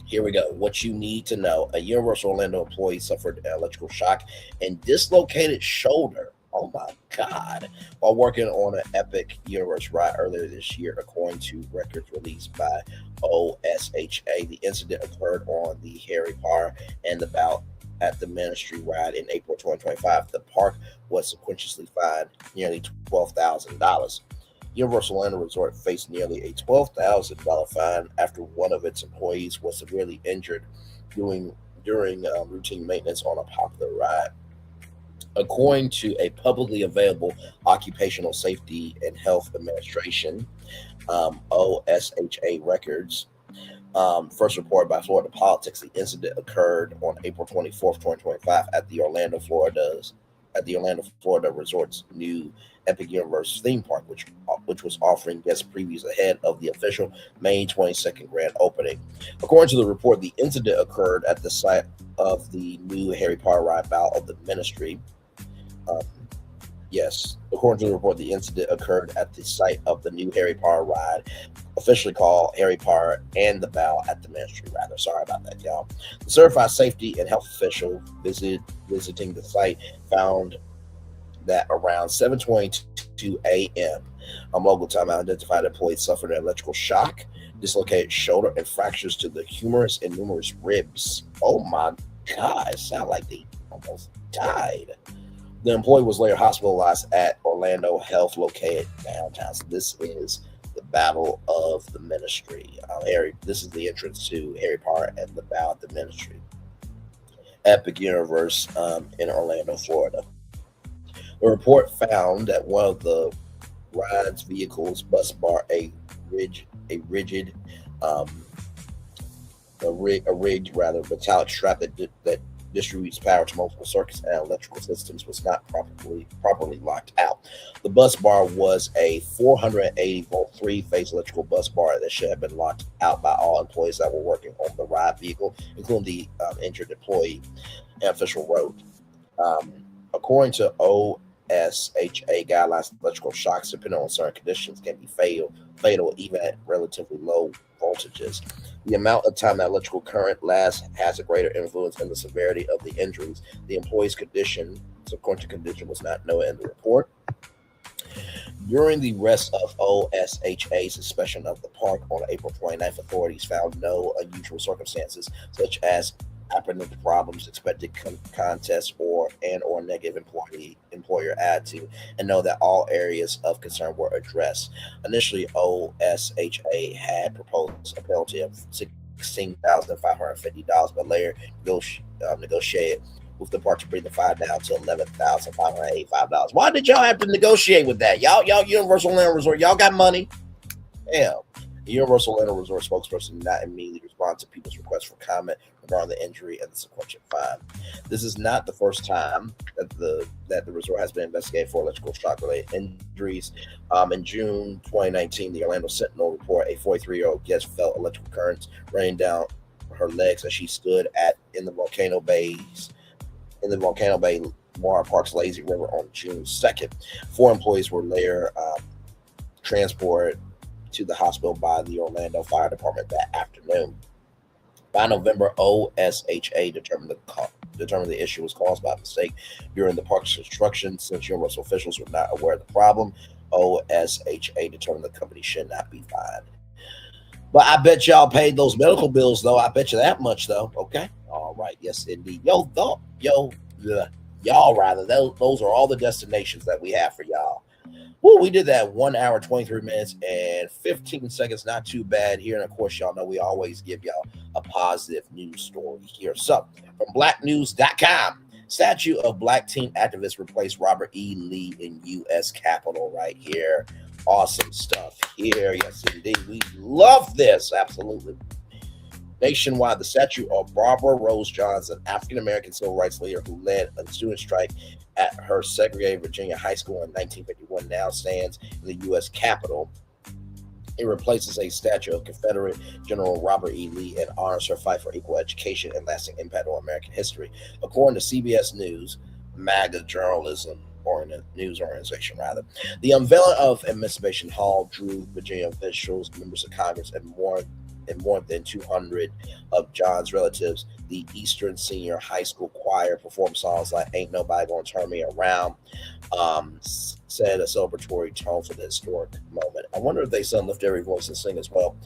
Here we go. What you need to know. A Universal Orlando employee suffered an electrical shock and dislocated shoulder. Oh my God. While working on an Epic Universe ride earlier this year, according to records released by OSHA. The incident occurred on the Harry Potter and the Bout at the Ministry ride in April 2025. The park was sequentially fined nearly $12,000. Universal Orlando Resort faced nearly a $12,000 fine after one of its employees was severely injured during routine maintenance on a popular ride. According to a publicly available Occupational Safety and Health Administration, OSHA records, first reported by Florida Politics, the incident occurred on April 24th, 2025 at the Orlando, Florida Resort's new Epic Universe theme park, which was offering guest previews ahead of the official May 22nd grand opening. According to the report, the incident occurred at the site of the new Harry Potter ride Bout of the Ministry. According to the report, the incident occurred at the site of the new Harry Potter ride, officially called Harry Potter and the Bout at the Ministry, rather. Sorry about that, y'all. The certified safety and health official visiting the site found that around 7:22 a.m. Local time, identified employees suffered an electrical shock, dislocated shoulder, and fractures to the humerus and numerous ribs. Oh my God, it sounded like they almost died. The employee was later hospitalized at Orlando Health, located downtown. So this is the Battle of the Ministry. This is the entrance to Harry Potter and the Bout of the Ministry. Epic Universe in Orlando, Florida. The report found that one of the ride's vehicles bus bar, a rigged metallic strap that distributes power to multiple circuits and electrical systems was not properly locked out. The bus bar was a 480-volt three-phase electrical bus bar that should have been locked out by all employees that were working on the ride vehicle, including the injured employee, and official wrote. According to OSHA guidelines, electrical shocks, depending on certain conditions, can be fatal even at relatively low voltages. The amount of time that electrical current lasts has a greater influence in the severity of the injuries. The employee's condition, according to condition, was not noted in the report. During the rest of OSHA's inspection of the park on April 29th, authorities found no unusual circumstances, such as apprehended problems, expected contests, or negative employer attitude, and know that all areas of concern were addressed. Initially, OSHA had proposed a penalty of $16,550, but later negotiated with the park to bring the fine down to $11,585. Why did y'all have to negotiate with that? Y'all Universal Orlando Resort, y'all got money? Hell. The Universal Orlando Resort spokesperson did not immediately respond to people's requests for comment regarding the injury and the sequential fine. This is not the first time that the resort has been investigated for electrical shock-related injuries. In June 2019, the Orlando Sentinel report a 43-year-old guest felt electrical currents raining down her legs as she stood in the Volcano Bay Moore Park's Lazy River on June 2nd. 4 employees were later transported to the hospital by the Orlando Fire Department that afternoon. By November, OSHA determined the issue was caused by mistake during the park's construction. Since Universal officials were not aware of the problem, OSHA determined the company should not be fined. But I bet y'all paid those medical bills, though. I bet you that much, though. Okay? All right. Yes, indeed. Y'all rather. Those are all the destinations that we have for y'all. Well, we did that 1 hour, 23 minutes, and 15 seconds. Not too bad here. And, of course, y'all know we always give y'all a positive news story here. So, from blacknews.com, statue of black teen activist replaced Robert E. Lee in U.S. Capitol right here. Awesome stuff here. Yes, indeed. We love this. Absolutely. Nationwide, the statue of Barbara Rose Johns, an African-American civil rights leader who led a student strike at her segregated Virginia high school in 1951, now stands in the U.S. Capitol. It replaces a statue of Confederate General Robert E. Lee and honors her fight for equal education and lasting impact on American history. According to CBS News, MAGA journalism, or news organization rather, the unveiling of Emancipation Hall drew Virginia officials, members of Congress, and more than 200 of John's relatives. The Eastern Senior High School Choir performed songs like "Ain't Nobody Gonna Turn Me Around," set a celebratory tone for the historic moment. I wonder if they still lift every voice and sing as well.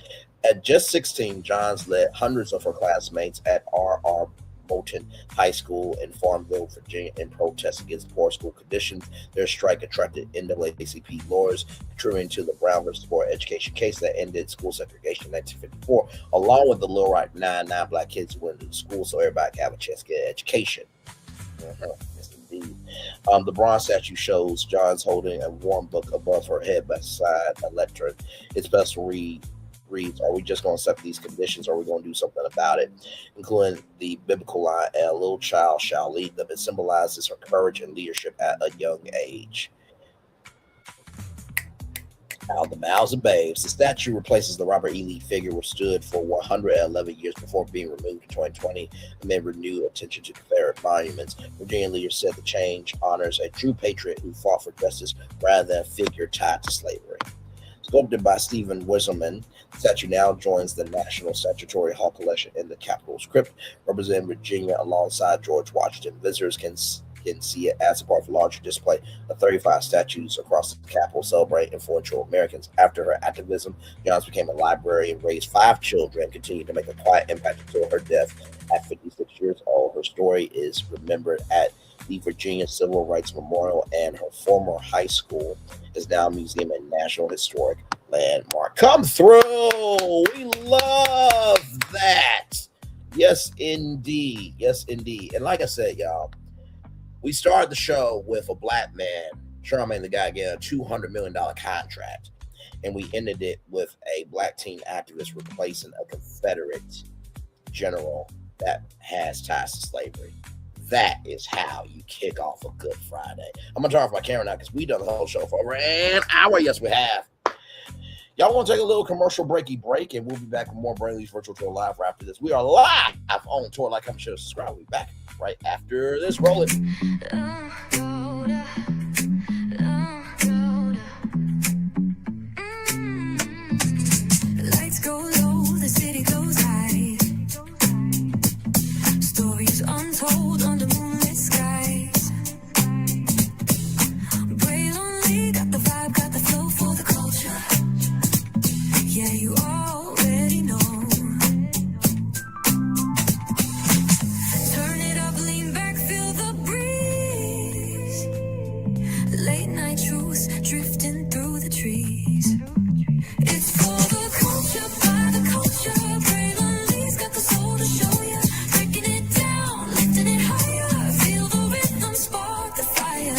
At just 16, Johns led hundreds of her classmates at R.R. Moulton High School in Farmville, Virginia, in protest against poor school conditions. Their strike attracted NAACP lawyers, contributing to the Brown versus Board education case that ended school segregation in 1954, along with the Little Right 9 black kids who went to the school so everybody could have a chance to get an education. Yes, indeed. The bronze statue shows Johns holding a warm book above her head beside a lectern. Its best reads, "Are we just going to accept these conditions, or are we going to do something about it?" Including the biblical line, "And a little child shall lead them." It symbolizes her courage and leadership at a young age. Out of the mouths of babes, the statue replaces the Robert E. Lee figure, which stood for 111 years before being removed in 2020 amid renewed attention to Confederate monuments. Virginia leaders said the change honors a true patriot who fought for justice rather than a figure tied to slavery. Sculpted by Stephen Wisselman, the statue now joins the National Statuary Hall collection in the Capitol's crypt, representing Virginia alongside George Washington. Visitors can see it as a part of a larger display of 35 statues across the Capitol celebrating influential Americans. After her activism, Johns became a librarian, raised 5 children, and continued to make a quiet impact until her death at 56 years old. Her story is remembered at the Virginia Civil Rights Memorial, and her former high school is now a museum and National Historic Landmark. Come through! We love that! Yes, indeed. Yes, indeed. And like I said, y'all, we started the show with a black man, Charlamagne the guy, getting a $200 million contract, and we ended it with a black teen activist replacing a Confederate general that has ties to slavery. That is how you kick off a Good Friday. I'm going to turn off my camera now because we done the whole show for over an hour. Yes, we have. Y'all want to take a little commercial break, and we'll be back with more Brainley's Virtual Tour Live after this. We are live on tour. Like, comment, share, subscribe. We'll be back right after this. Roll it. Lights go low, the city goes high. Stories untold under moonlit skies. Brave only, got the vibe, got the flow for the culture. Yeah, you already know. Turn it up, lean back, feel the breeze. Late night truths drifting through the trees. It's for the culture, by the culture. Brave only's got the soul to show ya. Breaking it down, lifting it higher. Feel the rhythm, spark the fire.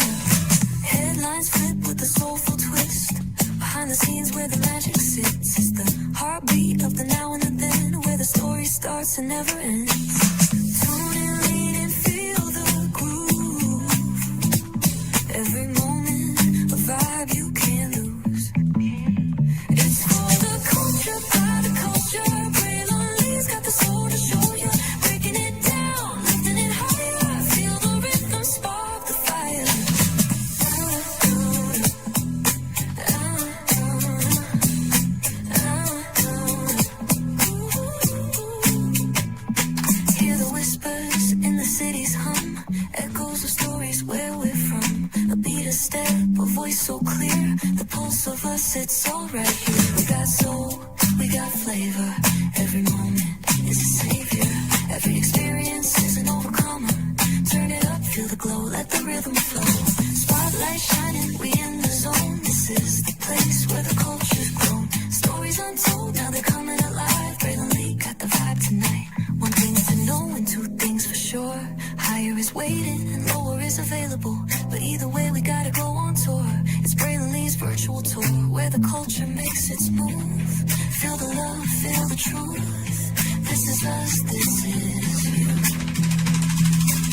Headlines flip with a soulful twist. Behind the scenes where the magic sits. It's the heartbeat of the now and the then, where the story starts and never ends. Tune and lean and feel the groove. Every moment, a vibe you can't lose. It's for the culture, by the culture. Brave only's got the soul to show ya. Breaking it down, lifting it higher. Feel the rhythm, spark the fire. Hear the whispers in the city's hum. Echoes of stories where we're from. A beat, a step, a voice so clear. The pulse of us, it's all right here. We got soul, we got flavor. Every moment is a savior. Every experience is an overcomer. Turn it up, feel the glow, let the rhythm flow. Spotlight shining, we in the zone. This is the place where the culture's grown. Stories untold, now they're coming alive. Braylon Lee got the vibe tonight. One thing to know and 2 things for sure. Higher is waiting and lower is available. But either way, we gotta go on tour. It's Braylon Lee's virtual tour, where the culture makes its move. Feel the love, feel the truth. This is us, this is you.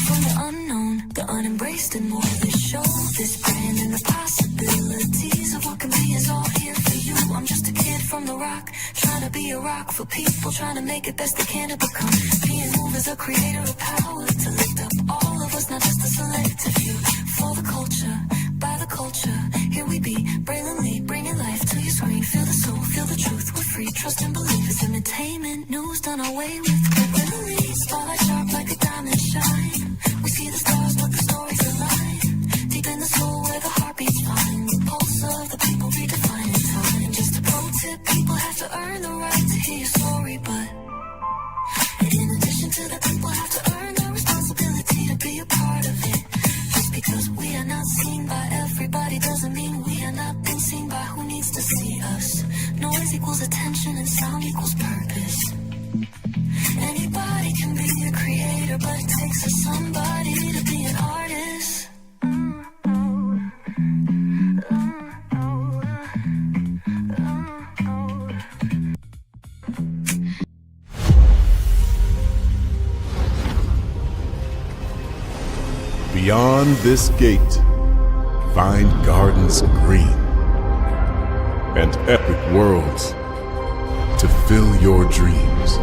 From the unknown, the unembraced and more. This show, this brand and the possibilities of what can be is all here for you. I'm just a kid from the rock, trying to be a rock for people, trying to make it best they can to become. Being moved as a creator of power to lift up all of us, not just a selective few. For the culture, by the culture, here we be, brilliantly bringing life to your screen. Feel the soul, feel the truth, we're free. Trust and believe it's entertainment, news done away with. Brilliantly, spotlight sharp like a diamond shine. We see the stars, but the stories align. Deep in the soul where the heartbeats find. The pulse of the people redefining time. Just a pro tip, people have to earn the right to hear your story, but in addition to that, people have to earn the responsibility to be a part of it. Just because we are not seen by everybody doesn't mean we are not being seen by who needs to see us. Noise equals attention and sound equals purpose. Anybody can be a creator, but it takes a somebody to be an artist. Beyond this gate, find gardens green and epic worlds to fill your dreams.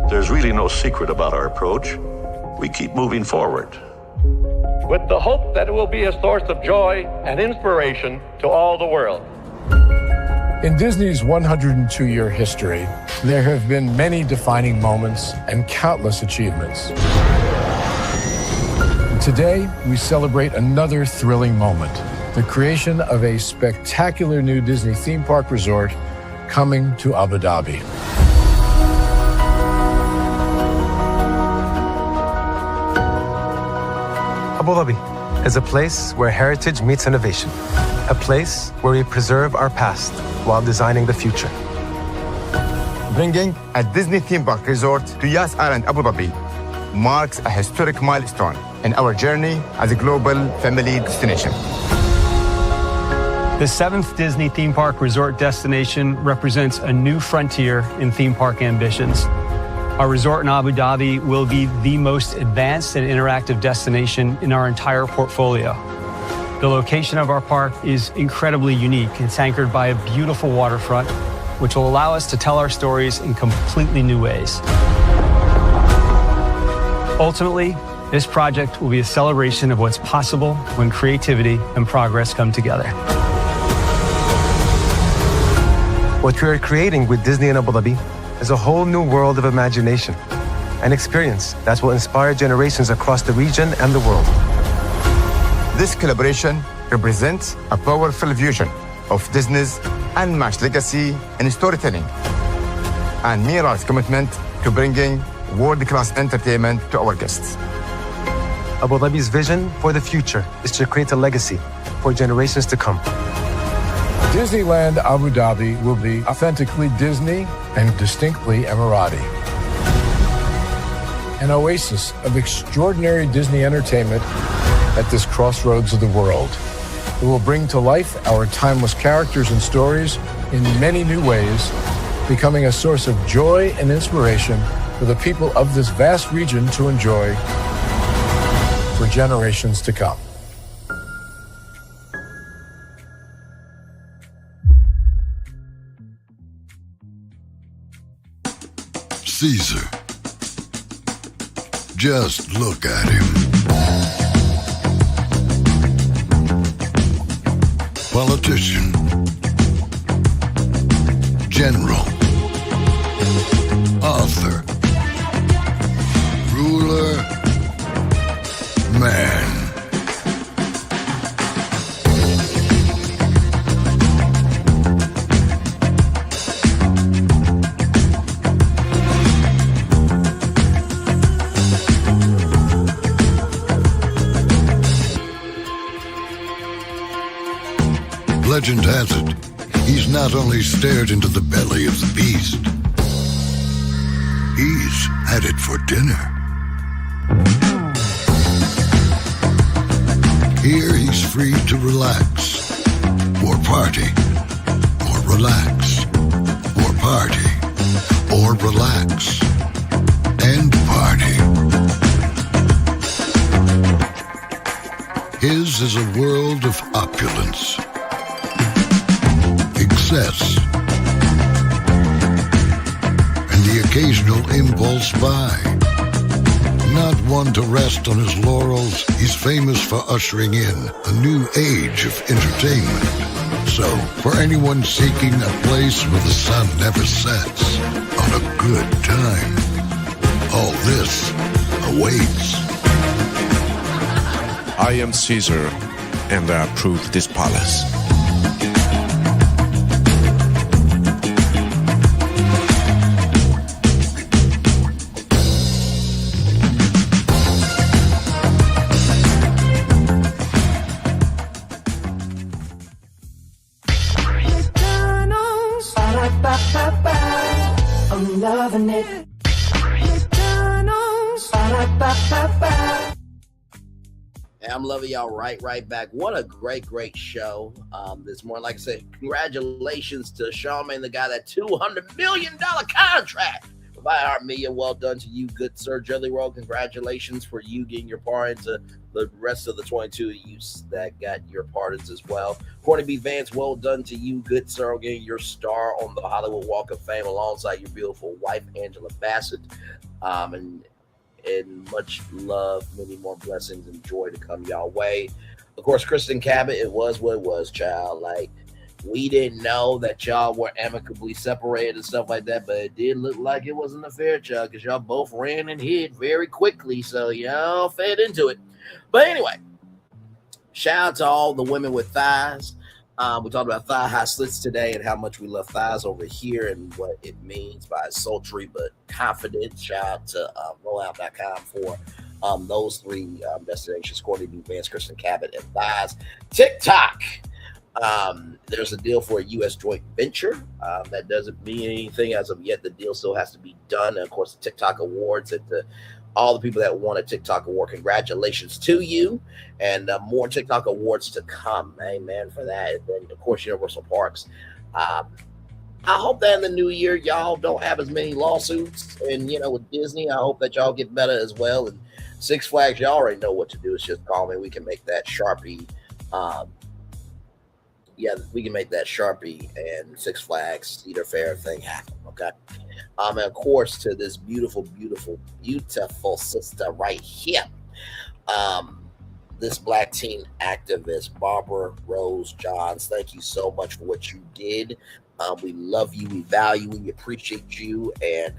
There's really no secret about our approach. We keep moving forward. With the hope that it will be a source of joy and inspiration to all the world. In Disney's 102-year history, there have been many defining moments and countless achievements. Today, we celebrate another thrilling moment, the creation of a spectacular new Disney theme park resort coming to Abu Dhabi. Abu Dhabi is a place where heritage meets innovation, a place where we preserve our past while designing the future. Bringing a Disney theme park resort to Yas Island, Abu Dhabi, marks a historic milestone in our journey as a global family destination. The 7th Disney theme park resort destination represents a new frontier in theme park ambitions. Our resort in Abu Dhabi will be the most advanced and interactive destination in our entire portfolio. The location of our park is incredibly unique. It's anchored by a beautiful waterfront, which will allow us to tell our stories in completely new ways. Ultimately, this project will be a celebration of what's possible when creativity and progress come together. What we are creating with Disney in Abu Dhabi is a whole new world of imagination, an experience that will inspire generations across the region and the world. This collaboration represents a powerful fusion of Disney's unmatched legacy in storytelling and Mirar's commitment to bringing world-class entertainment to our guests. Abu Dhabi's vision for the future is to create a legacy for generations to come. Disneyland Abu Dhabi will be authentically Disney and distinctly Emirati. An oasis of extraordinary Disney entertainment at this crossroads of the world. It will bring to life our timeless characters and stories in many new ways, becoming a source of joy and inspiration for the people of this vast region to enjoy for generations to come. Caesar. Just look at him. Politician. General. Author. Ruler. Man. Legend has it, he's not only stared into the belly of the beast, he's had it for dinner. Here he's free to relax, or party, or relax, or party, or relax, and party. His is a world of opulence, excess, and the occasional impulse buy. Not one to rest on his laurels, he's famous for ushering in a new age of entertainment. So, for anyone seeking a place where the sun never sets on a good time, all this awaits. I am Caesar, and I approve this palace. I'm loving it. And I'm loving y'all right back. What a great show this morning. Like I said, congratulations to Charlamagne, the guy that $200 million contract with iHeartMedia. Well done to you, good sir. Jellyroll, congratulations for you getting your pardons. The rest of the 22 of you that got your pardons as well. Courtney Vance, well done to you, good sir, getting your star on the Hollywood Walk of Fame alongside your beautiful wife, Angela Bassett. And much love, many more blessings and joy to come y'all way. Of course, Kristen Cabot, it was what it was, child. Like, We didn't know that y'all were amicably separated and stuff like that, but it did look like it wasn't a fair child because y'all both ran and hid very quickly, so y'all fed into it. But anyway, shout out to all the women with thighs. We talked about thigh high slits today and how much we love thighs over here and what it means by sultry but confident. Shout out to rollout.com for those three destinations: Courtney, Vance, Kristen Cabot, and thighs. TikTok. There's a deal for a U.S. joint venture. That doesn't mean anything as of yet. The deal still has to be done. And of course, the TikTok Awards and all the people that won a TikTok award, congratulations to you. And more TikTok awards to come. Amen for that. And then, of course, Universal Parks. I hope that in the new year, y'all don't have as many lawsuits. And, with Disney, I hope that y'all get better as well. And Six Flags, y'all already know what to do. It's just call me. We can make that Sharpie. We can make that Sharpie and Six Flags Cedar Fair thing happen, okay? And of course, to this beautiful, beautiful, beautiful sister right here, this Black teen activist, Barbara Rose Johns. Thank you so much for what you did. We love you, we value you, we appreciate you, and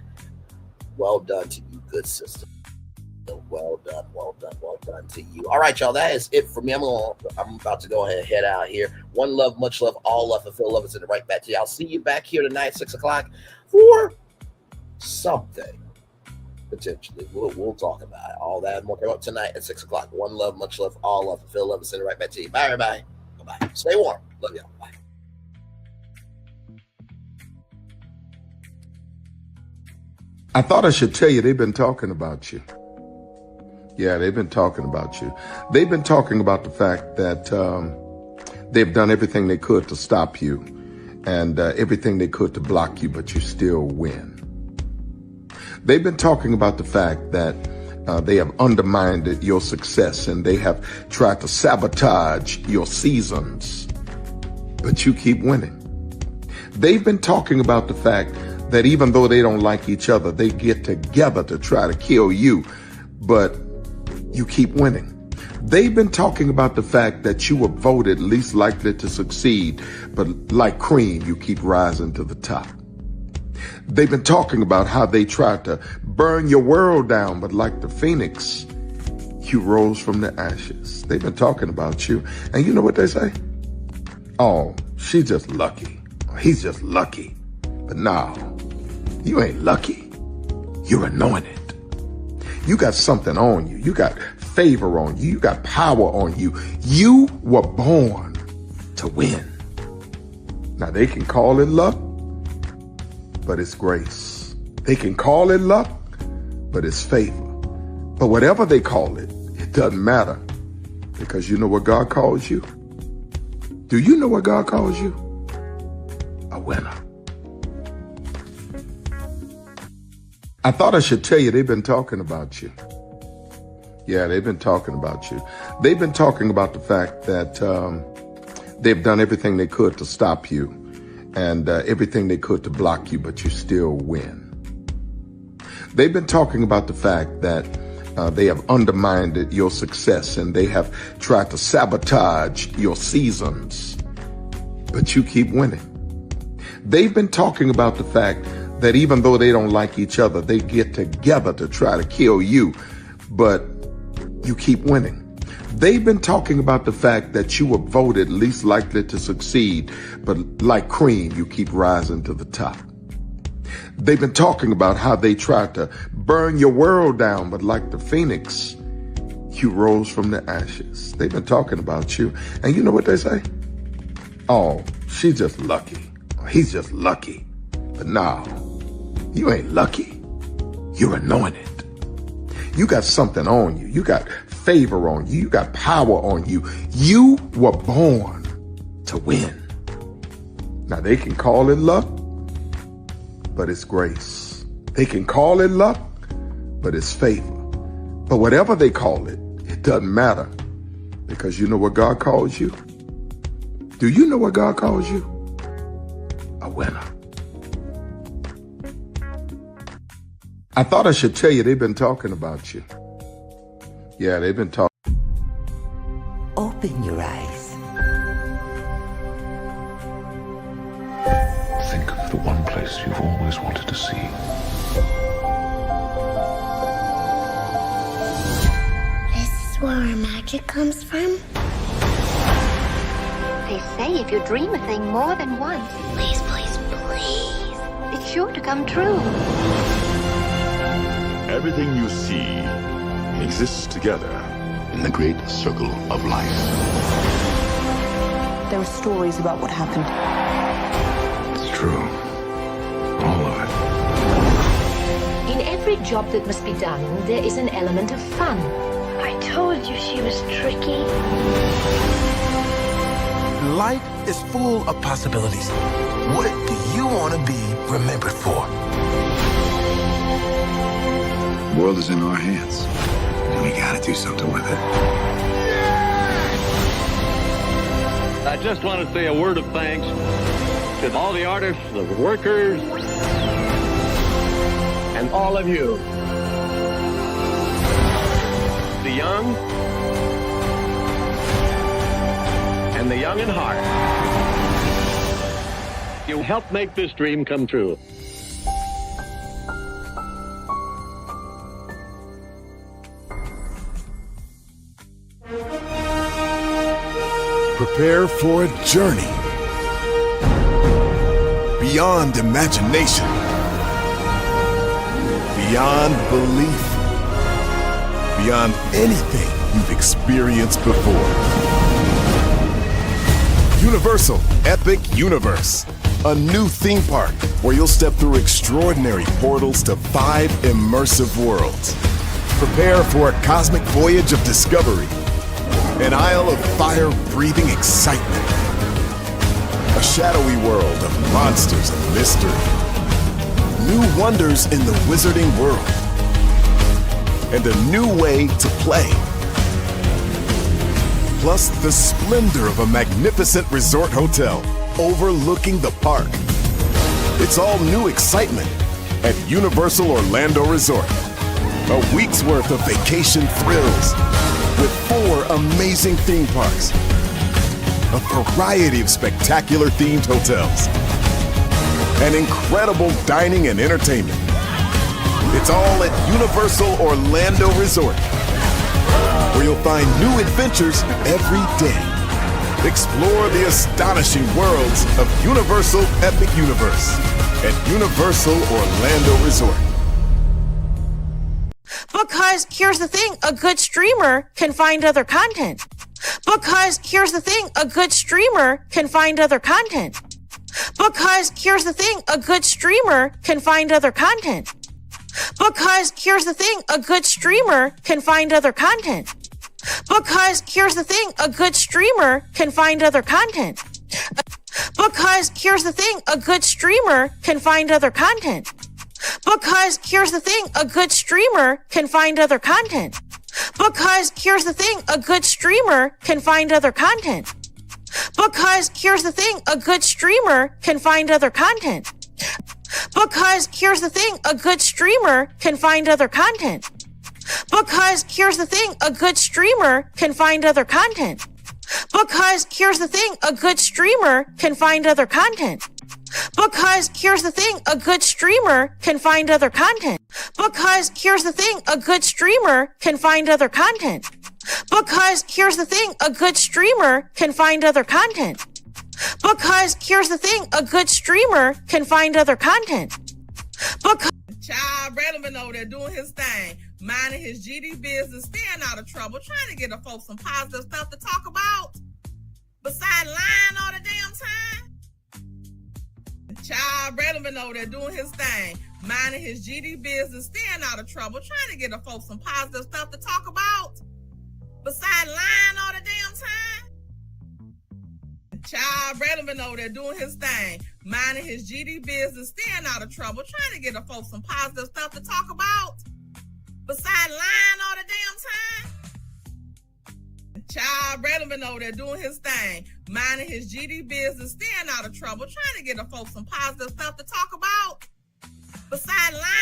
well done to you, good sister. Well done to you. All right, y'all, that is it for me. I'm about to go ahead and head out here. One love, much love, all love, fulfill love. It's in the right back to you. I'll see you back here tonight, 6 o'clock, for something. Potentially. We'll talk about it. All that and more coming up tonight at 6 o'clock. One love, much love, all love, fulfill love. It's in the right back to you. Bye, everybody. Bye-bye. Stay warm. Love y'all. Bye. I thought I should tell you they've been talking about you. Yeah, they've been talking about you. They've been talking about the fact that they've done everything they could to stop you and everything they could to block you, but you still win. They've been talking about the fact that they have undermined your success and they have tried to sabotage your seasons, but you keep winning. They've been talking about the fact that even though they don't like each other, they get together to try to kill you, but you keep winning. They've been talking about the fact that you were voted least likely to succeed, but like cream, you keep rising to the top. They've been talking about how they tried to burn your world down, but like the phoenix, you rose from the ashes. They've been talking about you. And you know what they say? Oh, she's just lucky. He's just lucky. But no, you ain't lucky. You're anointed. You got something on you. You got favor on you. You got power on you. You were born to win. Now they can call it luck, but it's grace. They can call it luck, but it's favor. But whatever they call it, it doesn't matter, because you know what God calls you? Do you know what God calls you? A winner. I thought I should tell you they've been talking about you. Yeah, they've been talking about you. They've been talking about the fact that they've done everything they could to stop you and everything they could to block you, but you still win. They've been talking about the fact that they have undermined your success and they have tried to sabotage your seasons, but you keep winning. They've been talking about the fact that even though they don't like each other, they get together to try to kill you, but you keep winning. They've been talking about the fact that you were voted least likely to succeed, but like cream, you keep rising to the top. They've been talking about how they tried to burn your world down, but like the phoenix, you rose from the ashes. They've been talking about you. And you know what they say? Oh, she's just lucky. He's just lucky. But no, you ain't lucky. You're anointed. You got something on you. You got favor on you. You got power on you. You were born to win. Now they can call it luck, but it's grace. They can call it luck, but it's favor. But whatever they call it, it doesn't matter, because you know what God calls you? Do you know what God calls you? A winner. I thought I should tell you they've been talking about you. Yeah, they've been talking. Open your eyes. you've always wanted to see. This is where our magic comes from? They say if you dream a thing more than once, Please, please, please. it's sure to come true. Everything you see exists together in the great circle of life. There were stories about what happened. It's true. All of it. In every job that must be done, there is an element of fun. I told you she was tricky. Life is full of possibilities. What do you want to be remembered for? The world is in our hands, and we gotta do something with it. I just want to say a word of thanks to all the artists, the workers, and all of you. The young and the young in heart. You helped make this dream come true. Prepare for a journey beyond imagination, beyond belief, beyond anything you've experienced before. Universal Epic Universe, a new theme park where you'll step through extraordinary portals to 5 immersive worlds. Prepare for a cosmic voyage of discovery, an isle of fire-breathing excitement, a shadowy world of monsters and mystery, new wonders in the wizarding world, and a new way to play. Plus the splendor of a magnificent resort hotel overlooking the park. It's all new excitement at Universal Orlando Resort. A week's worth of vacation thrills with 4 amazing theme parks, a variety of spectacular themed hotels, and incredible dining and entertainment. It's all at Universal Orlando Resort, where you'll find new adventures every day. Explore the astonishing worlds of Universal Epic Universe at Universal Orlando Resort. Because here's the thing, a good streamer can find other content. Because here's the thing, a good streamer can find other content. Because here's the thing, a good streamer can find other content. Because here's the thing, a good streamer can find other content. Because here's the thing, a good streamer can find other content. Because here's the thing, a good streamer can find other content. Because here's the thing, a good streamer can find other content. Because here's the thing, a good streamer can find other content. Because here's the thing, a good streamer can find other content. Because here's the thing, a good streamer can find other content. Because here's the thing, a good streamer can find other content. Because here's the thing, a good streamer can find other content. Because here's the thing, a good streamer can find other content. Because here's the thing, a good streamer can find other content. Because here's the thing, a good streamer can find other content. Because here's the thing, a good streamer can find other content. Because Child Relevant over there doing his thing, minding his GD business, staying out of trouble, trying to get the folks some positive stuff to talk about. Besides lying all the damn time. Child Relevant over there doing his thing, minding his GD business, staying out of trouble, trying to get the folks some positive stuff to talk about. Besides lying all the damn time. Child Relevant over there doing his thing, minding his GD business, staying out of trouble, trying to get the folks some positive stuff to talk about. Besides lying all the damn time. Child Relevant over there doing his thing, minding his GD business, staying out of trouble, trying to get the folks some positive stuff to talk about. Besides lying